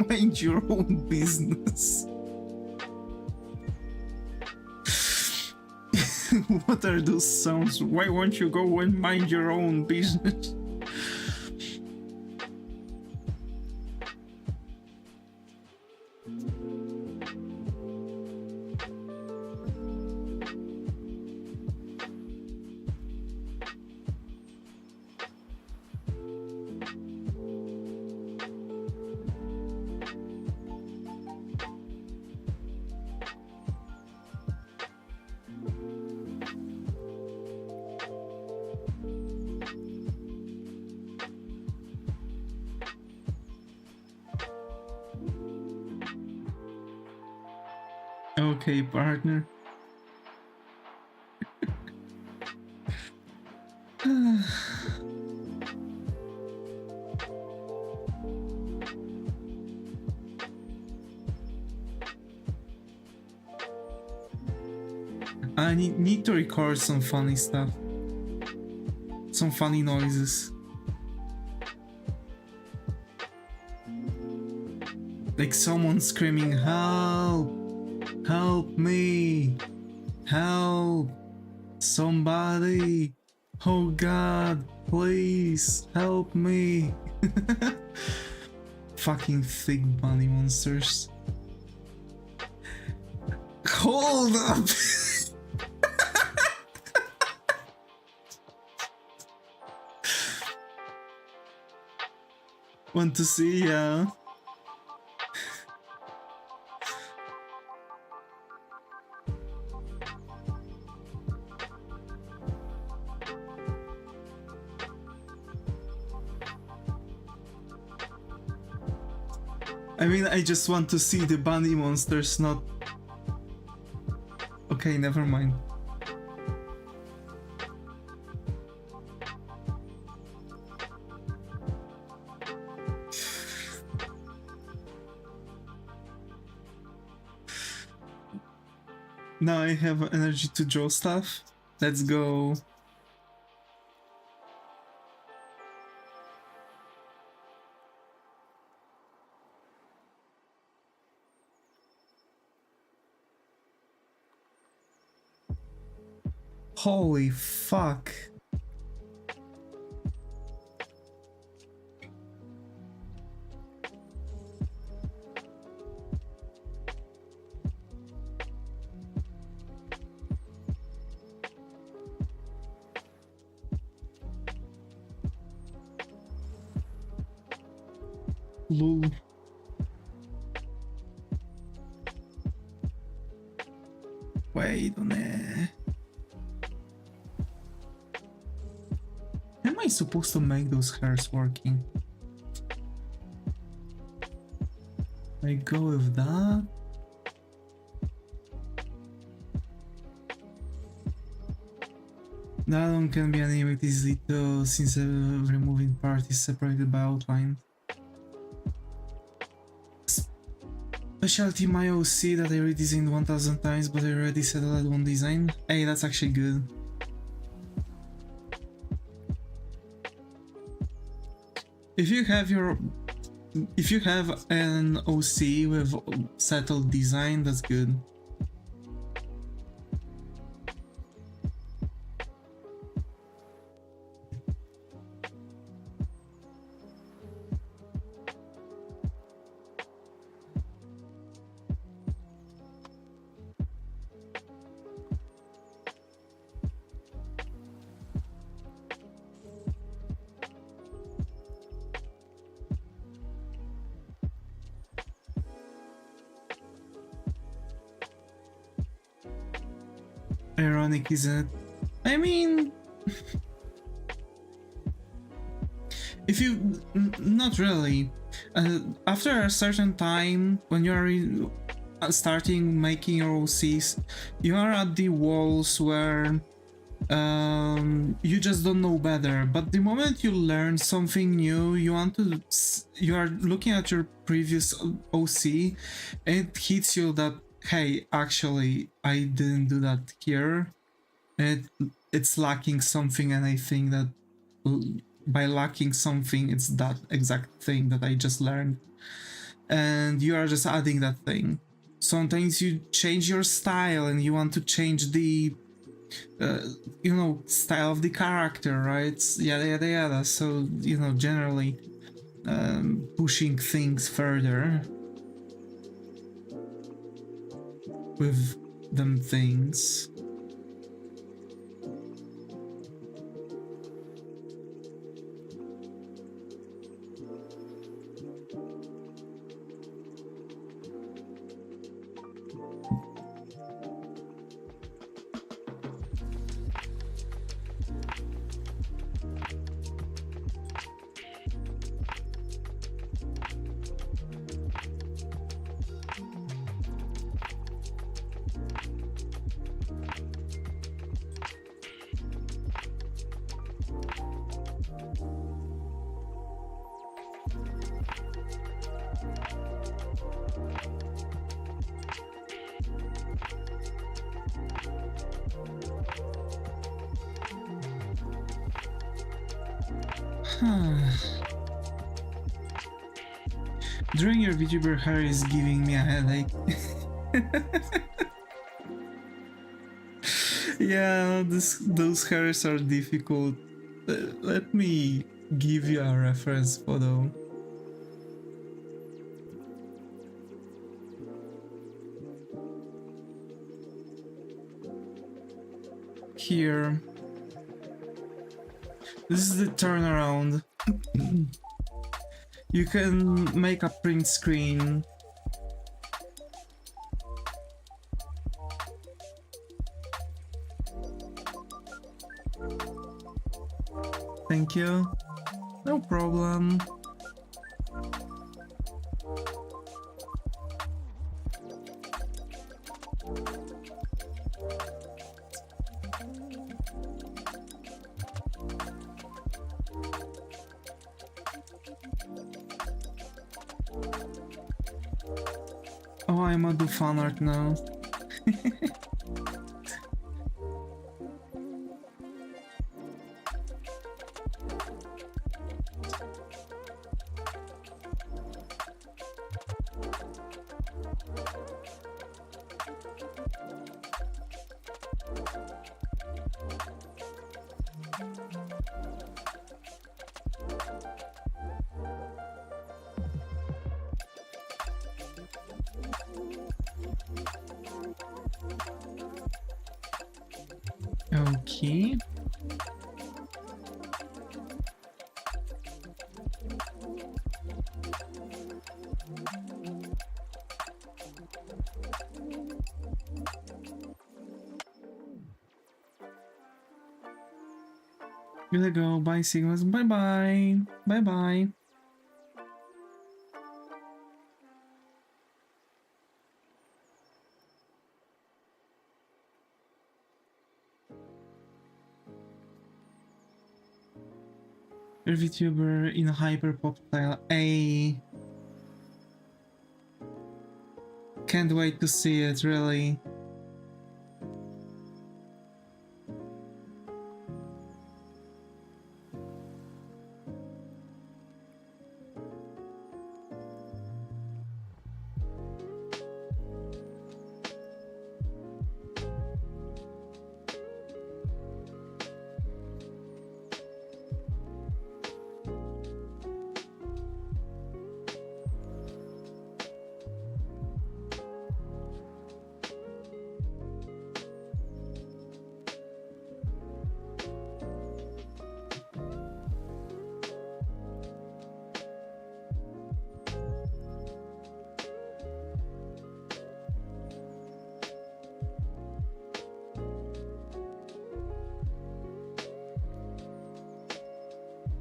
Mind your own business. What are those sounds? Why won't you go and mind your own business? okay, partner. I need to record some funny stuff. Some funny noises. Like someone screaming, help! Help me! Help! Somebody! Oh God, please help me! Fucking thick bunny monsters. Hold up! Want to see, yeah? I mean, I just want to see the bunny monsters, not... Okay, never mind. Now I have energy to draw stuff. Let's go. Holy fuck. Lol. Wait on it. How am I supposed to make those hairs working? I go with that. That one can be animated easily though, since every moving part is separated by outline. Specialty my OC that I redesigned 1000 times, but I already settled at one design. Hey, that's actually good. If you have an OC with settled design, that's good. Ironic, isn't it? I mean, if you not really. After a certain time, when you are starting making your OCs, you are at the walls where you just don't know better. But the moment you learn something new, you are looking at your previous OC, and it hits you that, hey, actually, I didn't do that here. It's lacking something, and I think that by lacking something, it's that exact thing that I just learned. And you are just adding that thing. Sometimes you change your style and you want to change the, style of the character, right? Yada yada yada. So, generally pushing things further with them things. Drawing your VTuber hair is giving me a headache. Yeah, those hairs are difficult. Let me give you a reference photo. Here. This is the turnaround. You can make a print screen. Thank you. No problem. Oh, I'm a do fan art now. Okay. Gonna go. Bye, Sigmas. Bye bye. Bye bye. Your VTuber in a hyperpop style. Ay. Can't wait to see it, really.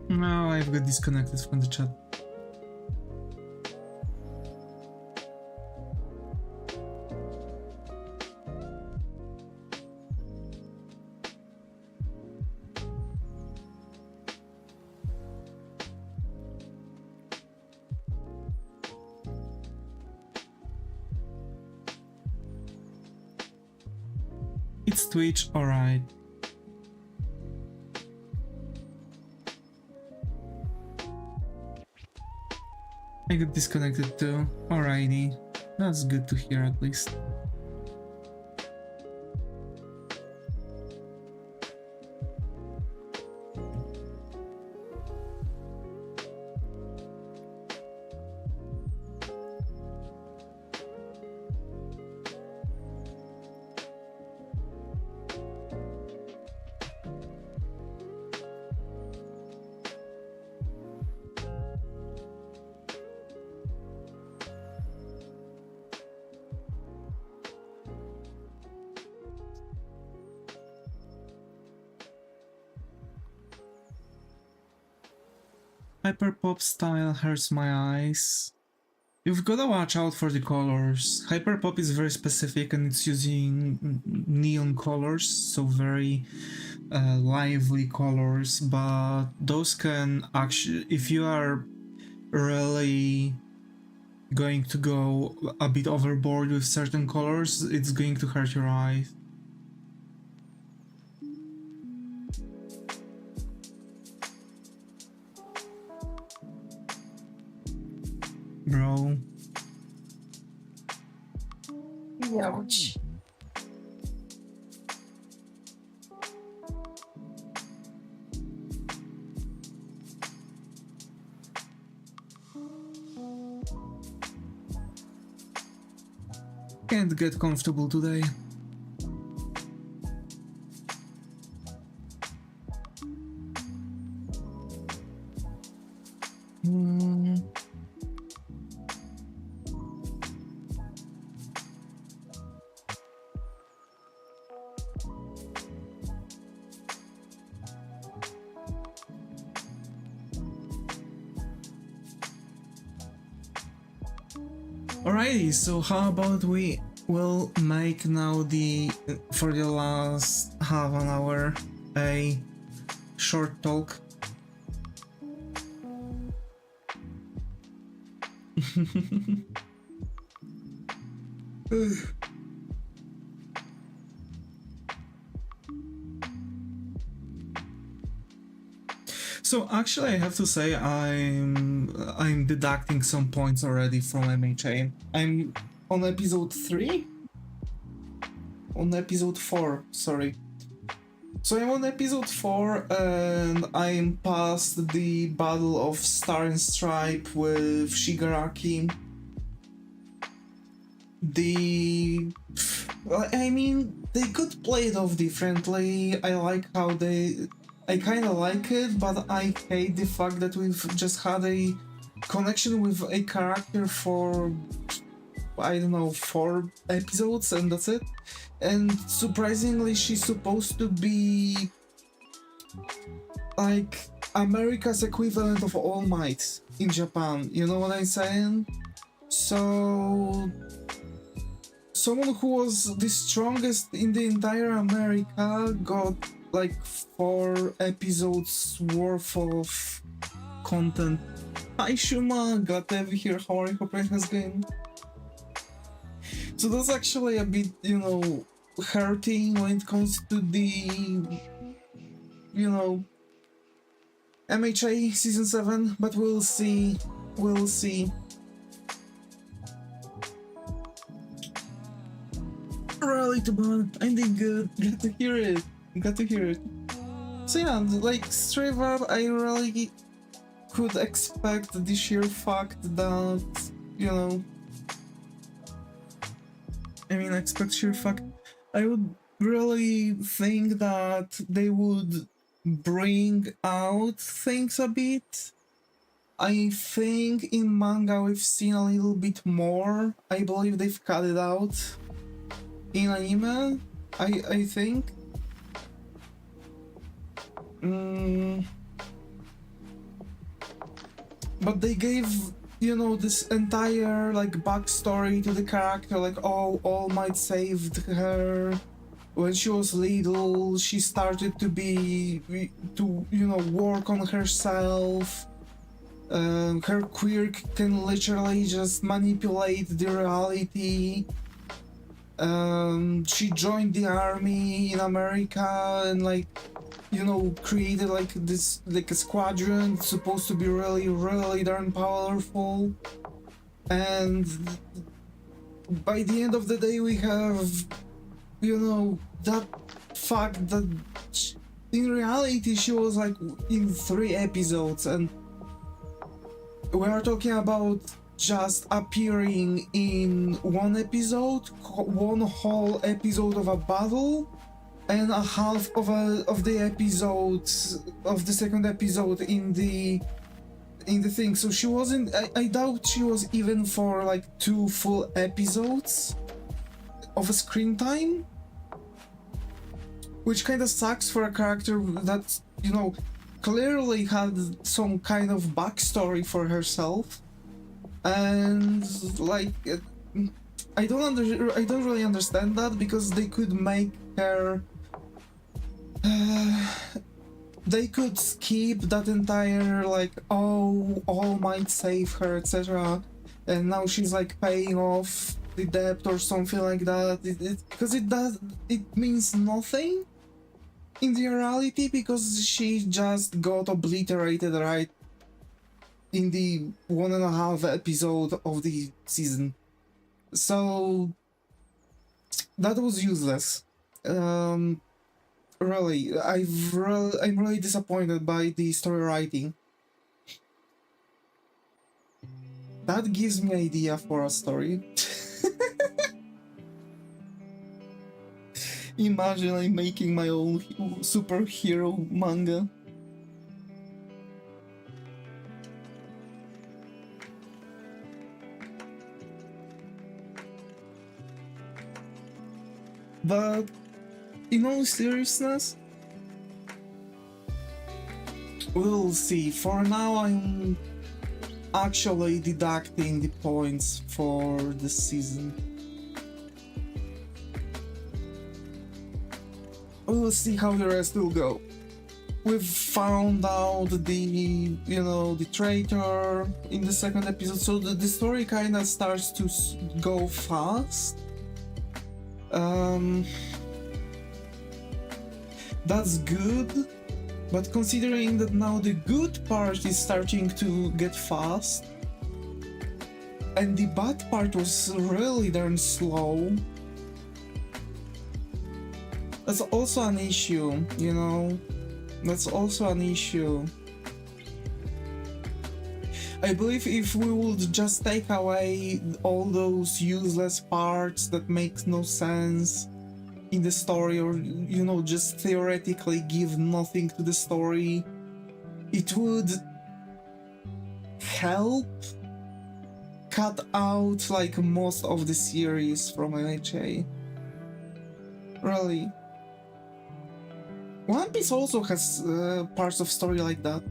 No, I've got disconnected from the chat. It's Twitch, alright. I got disconnected too. Alrighty. That's good to hear at least. Hyperpop style hurts my eyes. You've gotta watch out for the colors. Hyperpop is very specific and it's using neon colors, so very lively colors, but those can actually, if you are really going to go a bit overboard with certain colors, it's going to hurt your eyes. bro. Ouch. Can't get comfortable today. Alrighty, so how about we will make now for the last half an hour a short talk. So actually, I have to say I'm deducting some points already from MHA. I'm on episode 3? On episode 4, sorry. So I'm on episode 4 and I'm past the Battle of Star and Stripe with Shigaraki. I mean, they could play it off differently. I like how I kind of like it, but I hate the fact that we've just had a connection with a character for, I don't know, 4 episodes and that's it. And surprisingly, she's supposed to be like America's equivalent of All Might in Japan, you know what I'm saying? So someone who was the strongest in the entire America got like 4 episodes worth of content. Hi Shuma, glad to have you here. How are you? Hope it has been. So that's actually a bit, you know, hurting when it comes to the, you know, MHA season 7, but we'll see. We'll see. Rally to Bon, I'm doing good. Glad to hear it. Got to hear it. So yeah, like straight up, I really could expect the sheer fact that, you know, I would really think that they would bring out things a bit. I think in manga we've seen a little bit more. I believe they've cut it out. In anime, I think. But they gave, you know, this entire like backstory to the character, like oh, All Might saved her when she was little. She started to you know, work on herself. Her quirk can literally just manipulate the reality. She joined the army in America and like, you know, created like this, like a squadron supposed to be really darn powerful. And by the end of the day we have, you know, that fact that in reality she was like in 3 episodes, and we are talking about just appearing in 1 episode, 1 whole episode of a battle, and a half of the episodes of the 2nd episode in the thing. So she wasn't. I doubt she was even for like 2 full episodes of a screen time, which kind of sucks for a character that, you know, clearly had some kind of backstory for herself. And like, I don't really understand that, because they could make her they could skip that entire like, oh, All Might save her, etc., and now she's like paying off the debt or something like that, because it means nothing in the reality, because she just got obliterated right in the 1.5 episode of the season. So that was useless. Really, I'm really disappointed by the story writing. That gives me idea for a story. Imagine I'm making my own superhero manga. But in all seriousness, we'll see. For now, I'm actually deducting the points for the season. We'll see how the rest will go. We've found out the, the traitor in the second episode, so the story kind of starts to go fast. That's good, but considering that now the good part is starting to get fast, and the bad part was really darn slow, that's also an issue, That's also an issue. I believe if we would just take away all those useless parts that make no sense in the story, or, just theoretically give nothing to the story, it would help cut out, like, most of the series from MHA. Really. One Piece also has parts of story like that.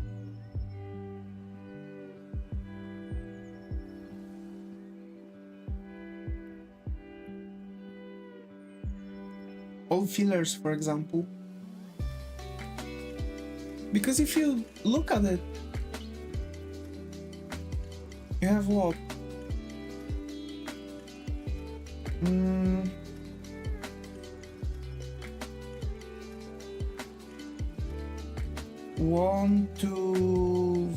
All fillers, for example. Because if you look at it, you have what? One to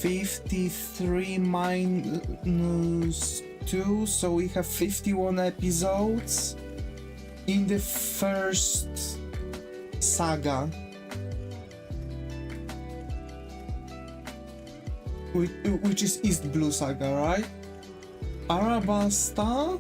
53 minus 2, so we have 51 episodes in the first saga, which is East Blue Saga, right? Arabasta.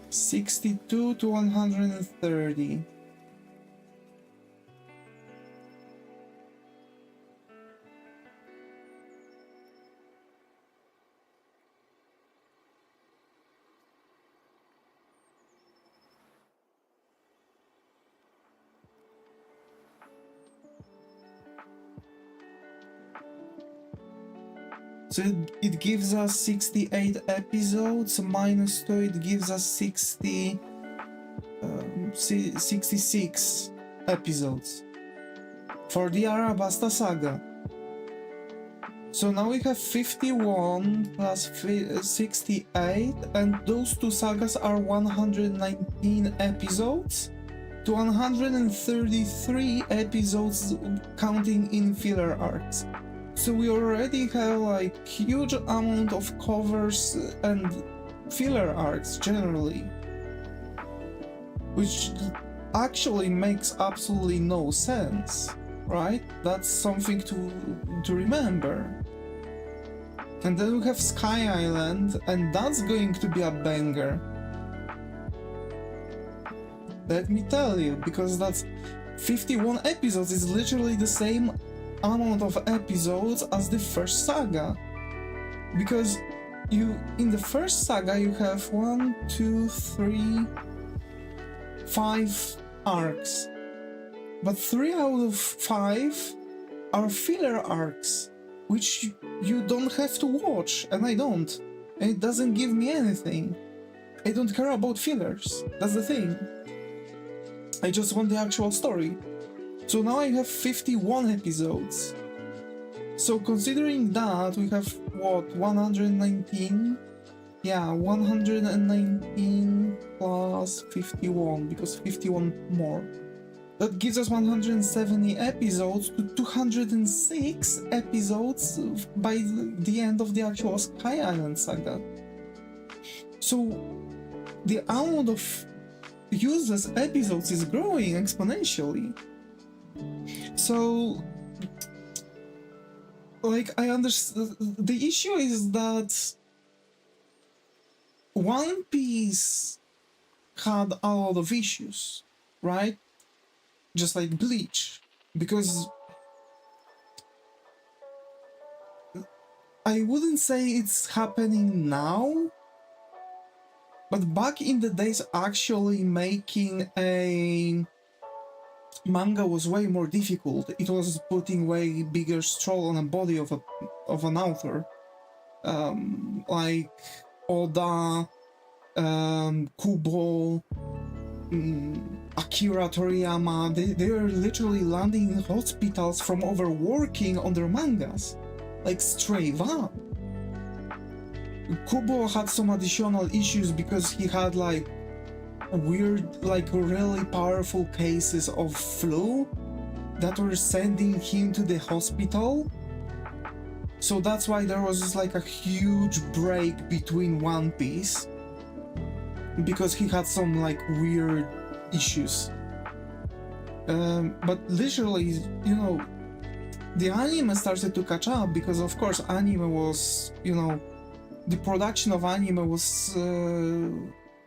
$62 to $130. So it gives us 68 episodes, minus 2, it gives us 66 episodes for the Arabasta saga. So now we have 51 plus 68, and those two sagas are 119 episodes to 133 episodes counting in filler arcs. So we already have like huge amount of covers and filler arcs generally, which actually makes absolutely no sense, right? That's something to remember. And then we have Sky Island, and that's going to be a banger. Let me tell you, because that's 51 episodes, is literally the same amount of episodes as the first saga, because in the first saga you have 1, 2, 3, 5 arcs, but 3 out of 5 are filler arcs, which you don't have to watch, and I don't, and it doesn't give me anything. I don't care about fillers, that's the thing. I just want the actual story. So now I have 51 episodes. So considering that, we have, what, 119 Yeah, 119 plus 51, because 51 more. That gives us 170 episodes to 206 episodes by the end of the actual Sky Island saga. So the amount of useless episodes is growing exponentially. So, like, I understand. The issue is that One Piece had a lot of issues, right? Just like Bleach, because I wouldn't say it's happening now, but back in the days, actually making a manga was way more difficult. It was putting way bigger strain on a body of an author, like Oda, Kubo, Akira Toriyama. They are literally landing in hospitals from overworking on their mangas, like straight up. Kubo had some additional issues because he had like weird, like really powerful cases of flu that were sending him to the hospital. So that's why there was like a huge break between One Piece, because he had some like weird issues. But literally, you know, the anime started to catch up because, of course, anime was, you know, the production of anime was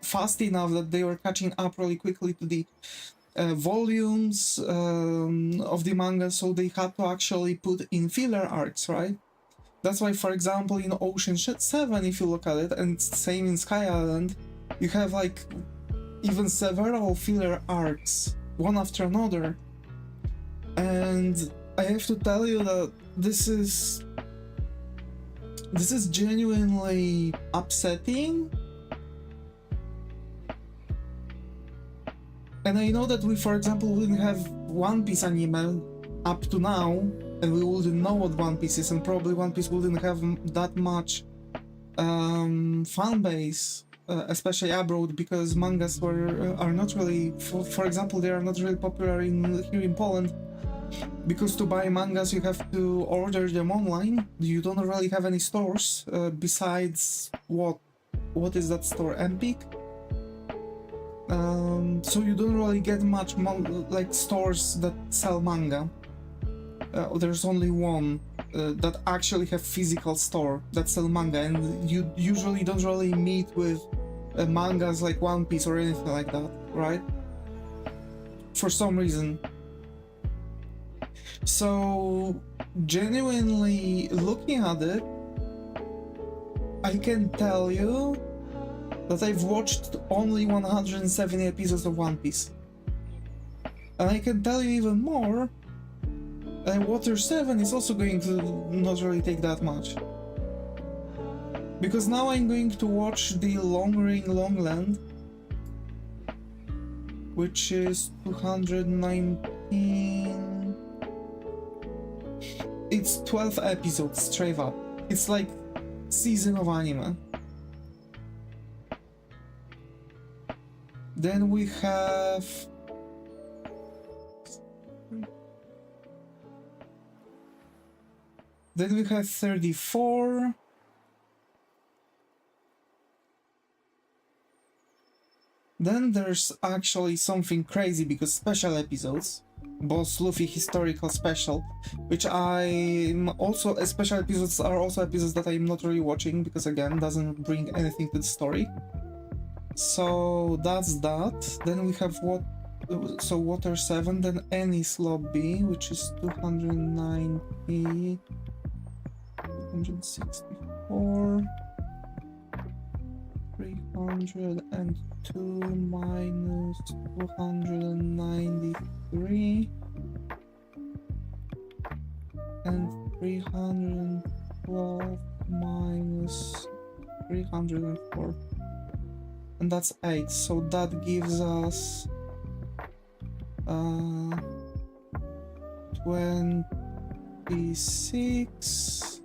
fast enough that they were catching up really quickly to the volumes of the manga, so they had to actually put in filler arcs, right? That's why, for example, in Ocean 7, if you look at it, and same in Sky Island, you have like even several filler arcs, one after another. And I have to tell you that this is genuinely upsetting. And I know that we, for example, wouldn't have One Piece anime up to now, and we wouldn't know what One Piece is, and probably One Piece wouldn't have that much fan base, especially abroad, because mangas are not really, for example, they are not really popular here in Poland, because to buy mangas you have to order them online. You don't really have any stores besides what is that store, Empik? So you don't really get much like stores that sell manga. There's only one that actually have physical store that sell manga, and you usually don't really meet with mangas like One Piece or anything like that, right? For some reason. So, genuinely looking at it, I can tell you that I've watched only 170 episodes of One Piece. And I can tell you even more, Water 7 is also going to not really take that much. Because now I'm going to watch the Long Ring Long Land, which is 219... It's 12 episodes straight up. It's like season of anime. Then we have... Then we have 34. Then there's actually something crazy, because special episodes. Boss Luffy historical special, which I'm also... Special episodes are also episodes that I'm not really watching, because again, doesn't bring anything to the story. So that's that. Then we have Water 7, then Ennis Lobby, which is 290... 264... 302 minus 293 and 312 minus 304, and that's 8, so that gives us 26.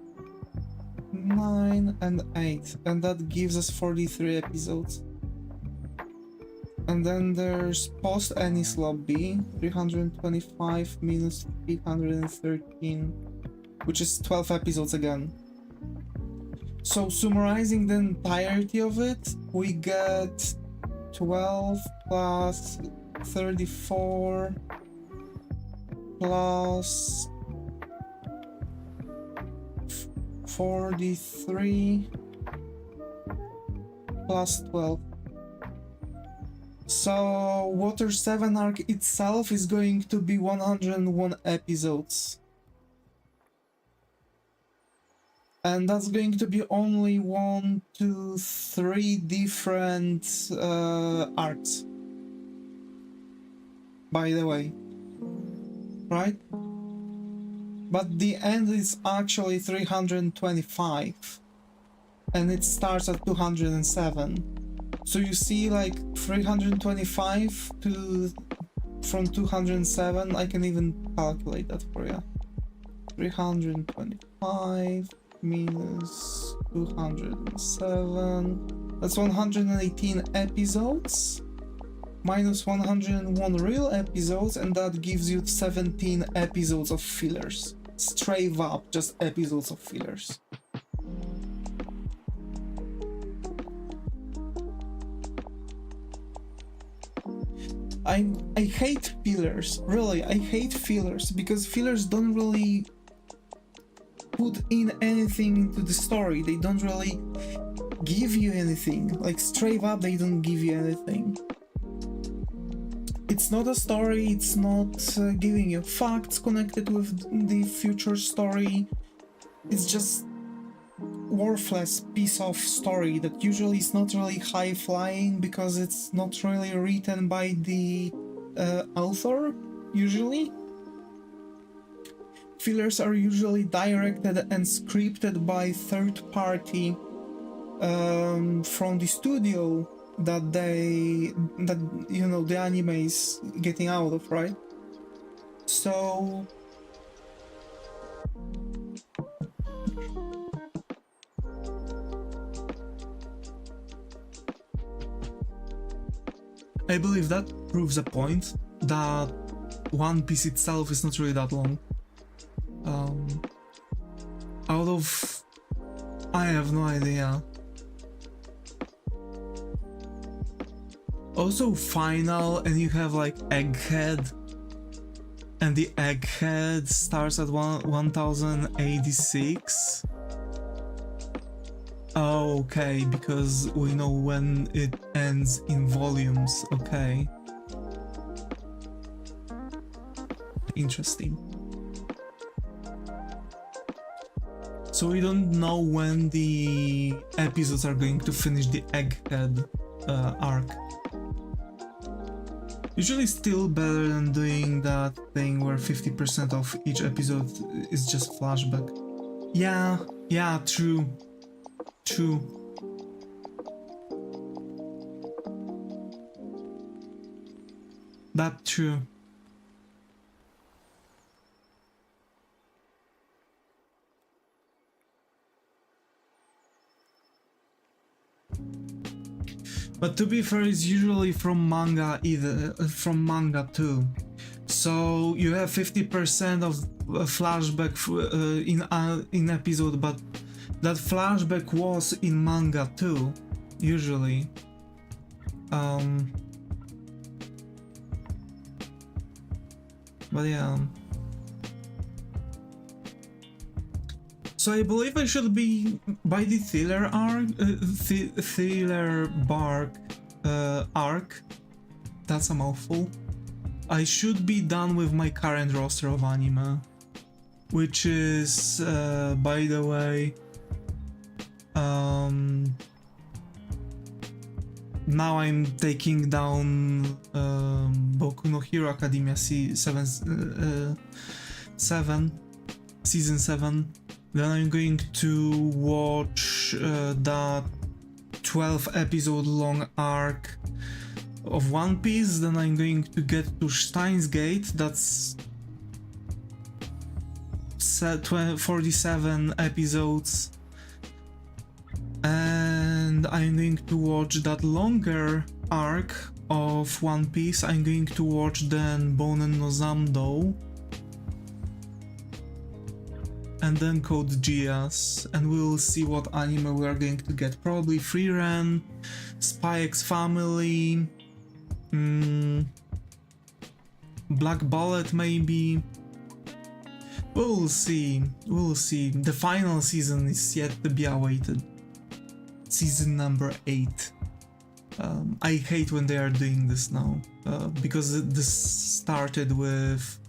9 and 8, and that gives us 43 episodes. And then there's post Ennis Lobby, 325 minus 313, which is 12 episodes again. So summarizing the entirety of it, we get 12 plus 34 plus 43 plus 12. So Water 7 arc itself is going to be 101 episodes. And that's going to be only 1, 2, 3 different arcs. By the way. Right? But the end is actually 325. And it starts at 207. So you see, like 325 from 207, I can even calculate that for you. 325 minus 207, that's 118 episodes, minus 101 real episodes, and that gives you 17 episodes of fillers. Straight up, just episodes of fillers. I hate fillers, really, I hate fillers, because fillers don't really put in anything into the story. They don't really give you anything. Like straight up, they don't give you anything. It's not a story, it's not giving you facts connected with the future story. It's just worthless piece of story that usually is not really high flying because it's not really written by the author, usually. Fillers are usually directed and scripted by third party from the studio that you know the anime is getting out of, right? So I believe that proves a point that One Piece itself is not really that long. Out of... I have no idea. Also final, and you have like Egghead, and the Egghead starts at 1086. Oh, okay, because we know when it ends in volumes, okay. Interesting. So we don't know when the episodes are going to finish the Egghead arc. Usually still better than doing that thing where 50% of each episode is just flashback. Yeah, true. That's true. But to be fair, it's usually from manga too. So you have 50% of flashback in episode, but that flashback was in manga too, usually. But yeah. So I believe I should be by the Thriller arc, Thriller Bark arc. That's a mouthful. I should be done with my current roster of anime, which is, by the way, now I'm taking down Boku no Hero Academia season 7. Then I'm going to watch that 12 episode long arc of One Piece. Then I'm going to get to Steins Gate, that's 47 episodes. I'm going to watch that longer arc of One Piece. I'm going to watch then Bonen no Zamdou, and then Code Geass, and we'll see what anime we are going to get. Probably Freeren, Spy X Family, Black Bullet maybe. We'll see, we'll see. The final season is yet to be awaited. Season number 8. I hate when they are doing this now, because this started with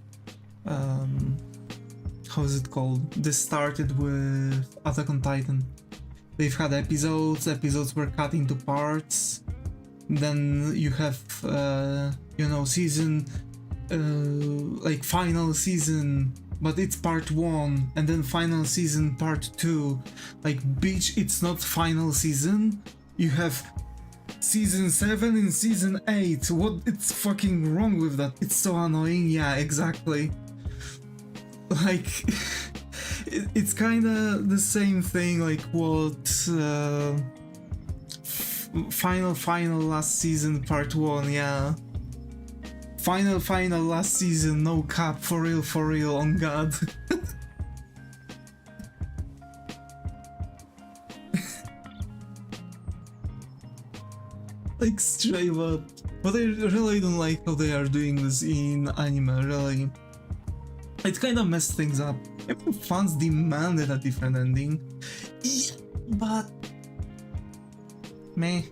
how's it called? This started with Attack on Titan. They've had episodes were cut into parts. Then you have, you know, season, like final season, but it's part 1, and then final season part 2. Like, bitch, it's not final season. You have season 7 and season 8. What? It's fucking wrong with that. It's so annoying. Yeah, exactly. Like, it's kind of the same thing like what final last season part 1, yeah. Final last season, no cap, for real, on God. Like, straight up. But I really don't like how they are doing this in anime, really. It kind of messed things up. Even fans demanded a different ending. Yeah, but... meh.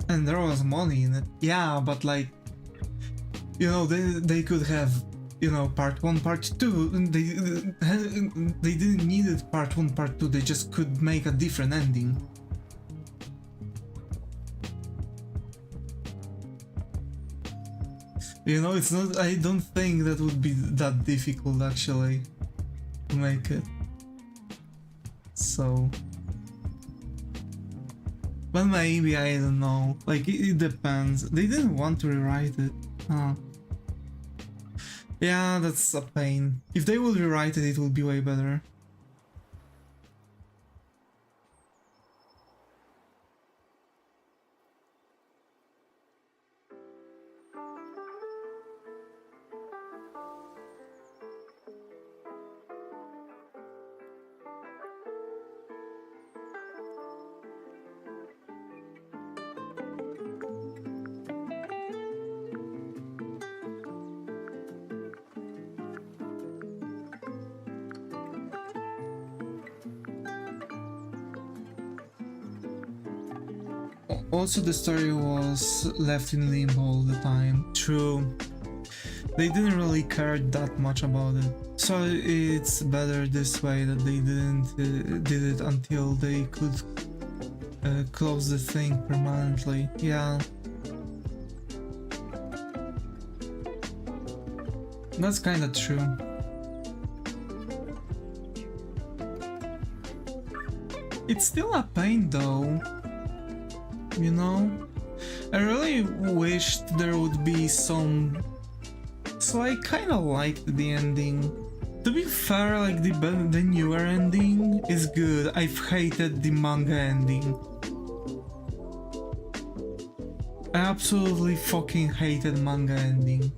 And there was money in it. Yeah, but like... you know, they could have, you know, part 1, part 2. They didn't need it part 1, part 2. They just could make a different ending. You know, it's not, I don't think that would be that difficult actually to make it. So, but maybe, I don't know, like it depends. They didn't want to rewrite it. Huh. Yeah, that's a pain. If they would rewrite it, it would be way better. Also, the story was left in limbo all the time. True. They didn't really care that much about it. So it's better this way that they didn't did it until they could close the thing permanently. Yeah. That's kinda true. It's still a pain though. You know? I really wished there would be some... So I kinda liked the ending. To be fair, like the newer ending is good. I've hated the manga ending. I absolutely fucking hated manga ending.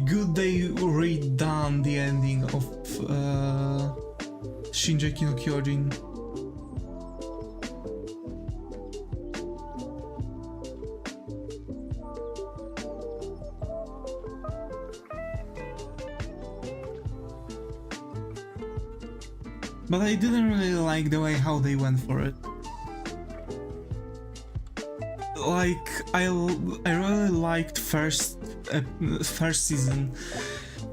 Good they redone the ending of Shingeki no Kyojin. But I didn't really like the way how they went for it. Like, I really liked first season.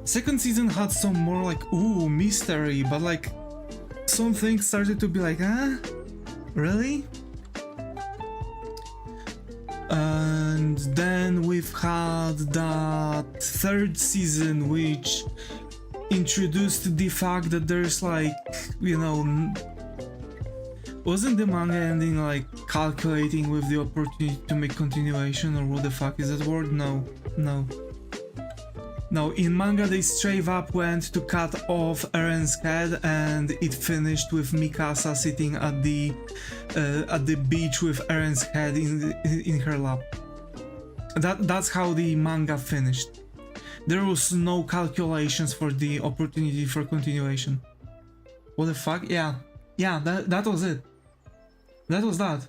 Second season had some more like, ooh, mystery, but like some things started to be like, huh? Really? And then we've had that third season which introduced the fact that there's like, you know, wasn't the manga ending like calculating with the opportunity to make continuation, or what the fuck is that word? No. No, in manga they straight up went to cut off Eren's head, and it finished with Mikasa sitting at the beach with Eren's head in her lap. That's how the manga finished. There was no calculations for the opportunity for continuation. What the fuck? Yeah, that was it. That was that.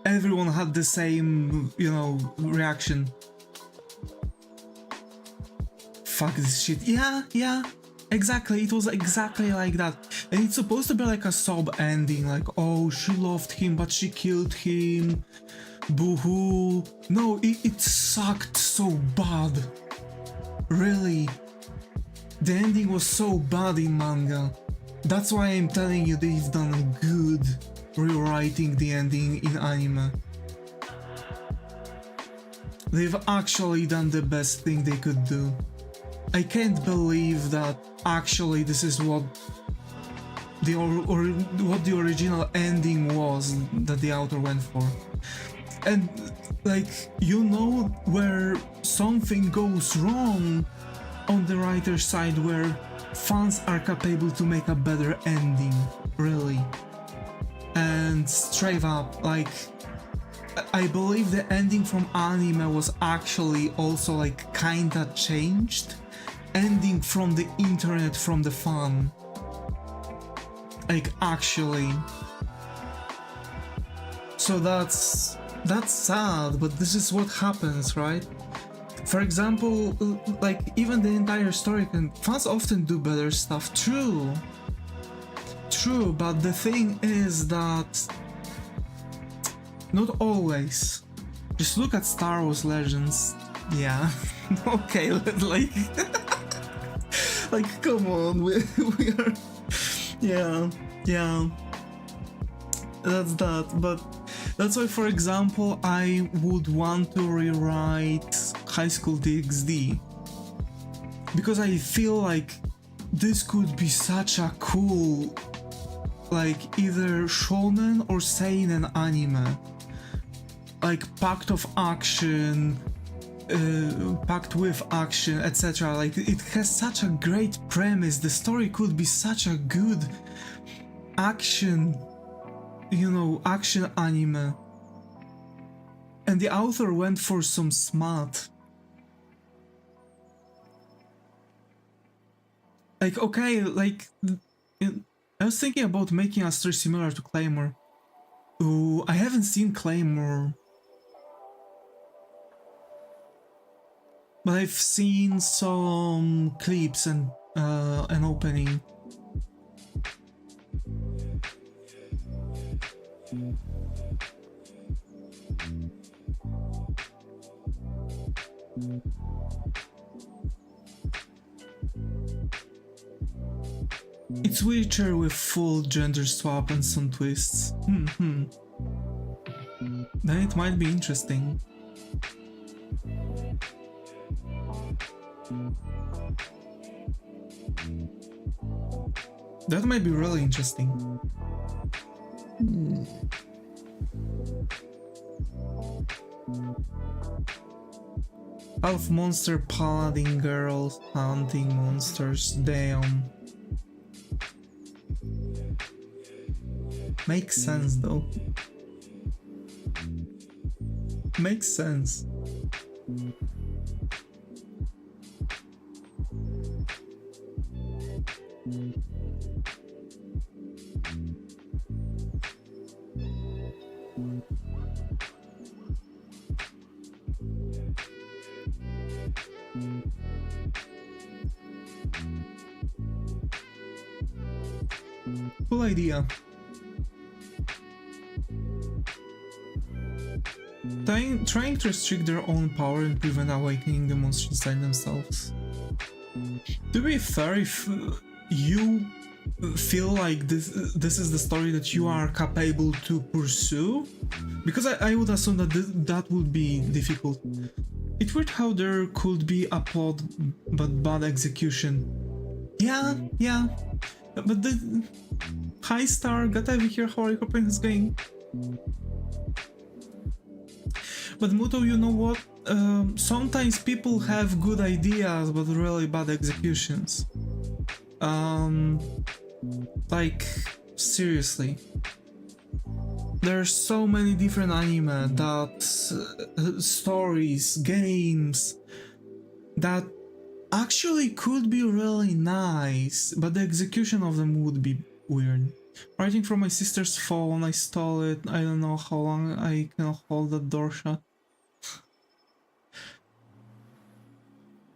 Everyone had the same, you know, reaction. Fuck this shit. Yeah, exactly. It was exactly like that. And it's supposed to be like a sob ending, like, oh, she loved him, but she killed him. Boo-hoo. No, it sucked so bad. Really. The ending was so bad in manga. That's why I'm telling you they've done good rewriting the ending in anime. They've actually done the best thing they could do. I can't believe that actually this is what the what the original ending was that the author went for. And like, you know, where something goes wrong on the writer's side, where fans are capable to make a better ending, really. And straight up, like, I believe the ending from anime was actually also like kinda changed. Ending from the internet, from the fan. Like, actually. So that's sad, but this is what happens, right? For example, like, even the entire story fans often do better stuff, true, but the thing is that not always. Just look at Star Wars Legends. Yeah. Okay, like like, come on, we are, yeah, that's that. But that's why, for example, I would want to rewrite High School DxD, because I feel like this could be such a cool, like, either shonen or seinen anime, like packed of action, packed with action, etc. Like, it has such a great premise. The story could be such a good action, you know, action anime. And the author went for some smart. Like, okay, like, I was thinking about making a story similar to Claymore. Ooh, I haven't seen Claymore. But I've seen some clips and an opening. It's Witcher with full gender swap and some twists. Then it might be interesting. That might be really interesting. Half monster paladin girls hunting monsters. Damn. Makes sense though. Makes sense. Cool idea. Trying to restrict their own power and prevent awakening the monsters inside themselves. To be fair, if you feel like this is the story that you are capable to pursue, because I would assume that that would be difficult. It's weird how there could be a plot but bad execution. Yeah. But the hi star, got over here. How are you? Hoping it's going. But Muto, you know what? Sometimes people have good ideas but really bad executions. Like seriously, there's so many different anime that stories, games that actually could be really nice, but the execution of them would be weird. Writing from my sister's phone, I stole it. I don't know how long I can hold the door shut.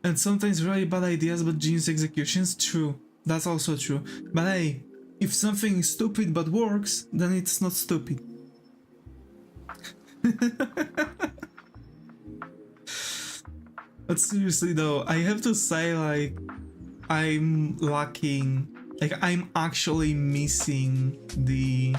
And sometimes really bad ideas but genius executions, true. That's also true. But hey, if something is stupid but works, then it's not stupid. But seriously though, I have to say, like, I'm lacking, like, I'm actually missing the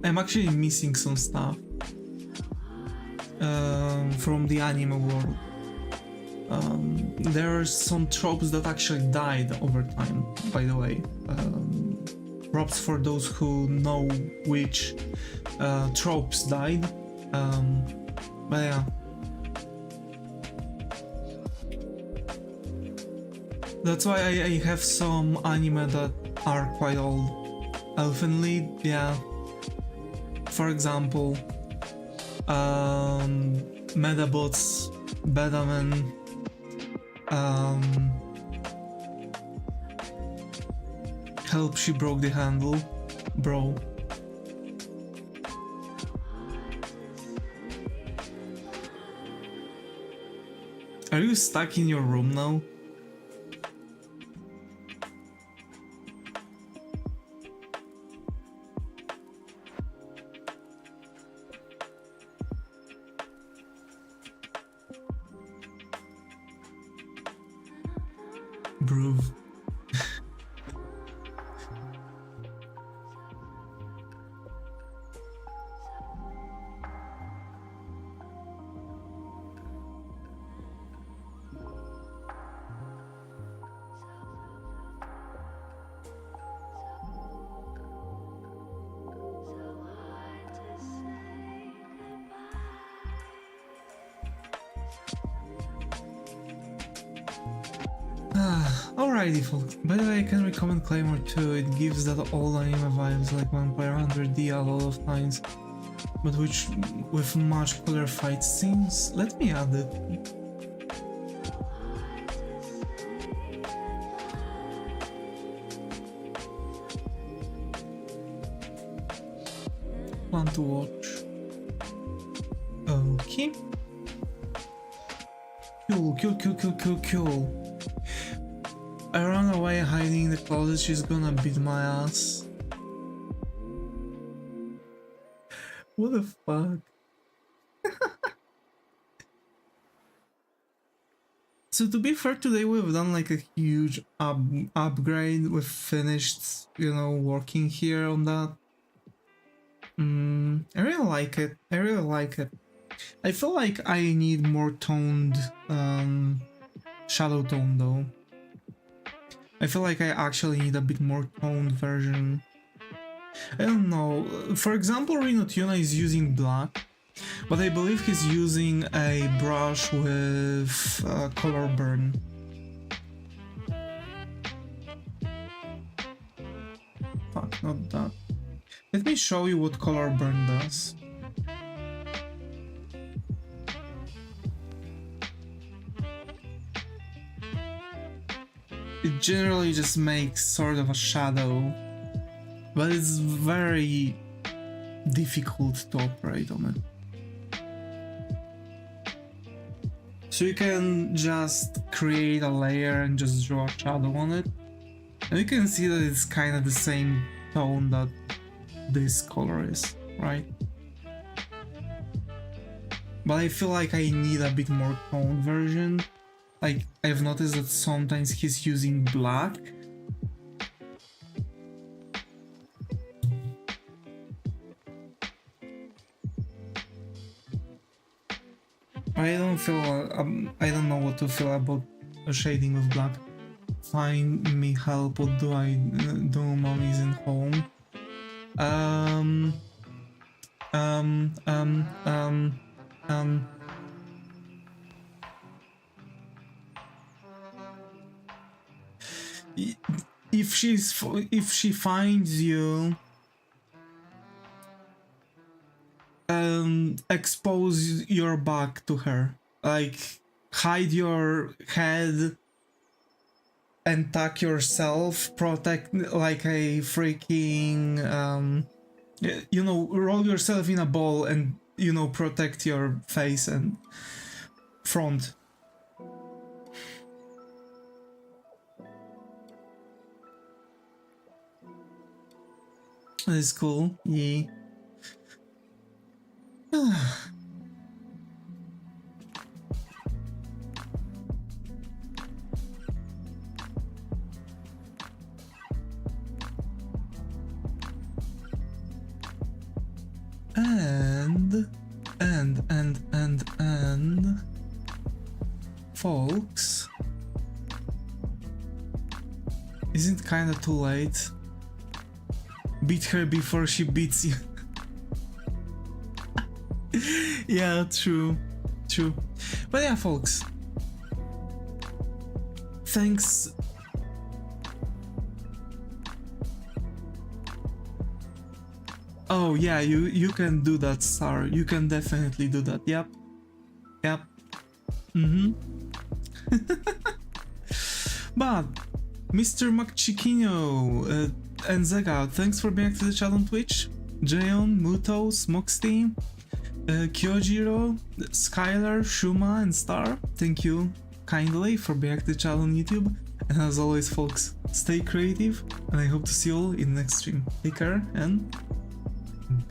I'm actually missing some stuff from the anime world. There are some tropes that actually died over time, by the way. Props for those who know which tropes died. But yeah. That's why I have some anime that are quite old. Elfen Lied, yeah. For example, Medabots, Bedaman, Help, She Broke the Handle, bro. Are you stuck in your room now? Bro. Alrighty folks, by the way I can recommend Claymore 2, it gives that old anime vibes like Vampire Hunter D a lot of times, but with much cooler fight scenes. Let me add it. Plan to watch. Okay. Cool. I run away hiding in the closet, she's gonna beat my ass. What the fuck? So to be fair, today we've done like a huge upgrade. We've finished, you know, working here on that. I really like it. I feel like I need more toned shadow tone though. I feel like I actually need a bit more toned version. I don't know. For example, Rino Tuna is using black, but I believe he's using a brush with color burn. Fuck, not that. Let me show you what color burn does. It generally just makes sort of a shadow, but it's very difficult to operate on it. So you can just create a layer and just draw a shadow on it, and you can see that it's kind of the same tone that this color is, right? But I feel like I need a bit more toned version. Like, I've noticed that sometimes he's using black. I don't feel. I don't know what to feel about a shading with black. Find me help. What do I do? Mom isn't home. Um. Um. Um. Um. Um. If she finds you, expose your back to her, like hide your head and tuck yourself, protect like a freaking you know, roll yourself in a ball and, you know, protect your face and front. That's cool. Yeah. And folks, isn't kinda too late? Beat her before she beats you. Yeah, true. But yeah, folks, thanks. Oh yeah, you can do that, Star. You can definitely do that. Yep. But Mr. McChiquino and Zega, thanks for being to the chat on Twitch. Jayon, Muto, Smoxty, Kyojiro, Skylar, Shuma, and Star, thank you kindly for being to the chat on YouTube. And as always, folks, stay creative, and I hope to see you all in the next stream. Take care and bye.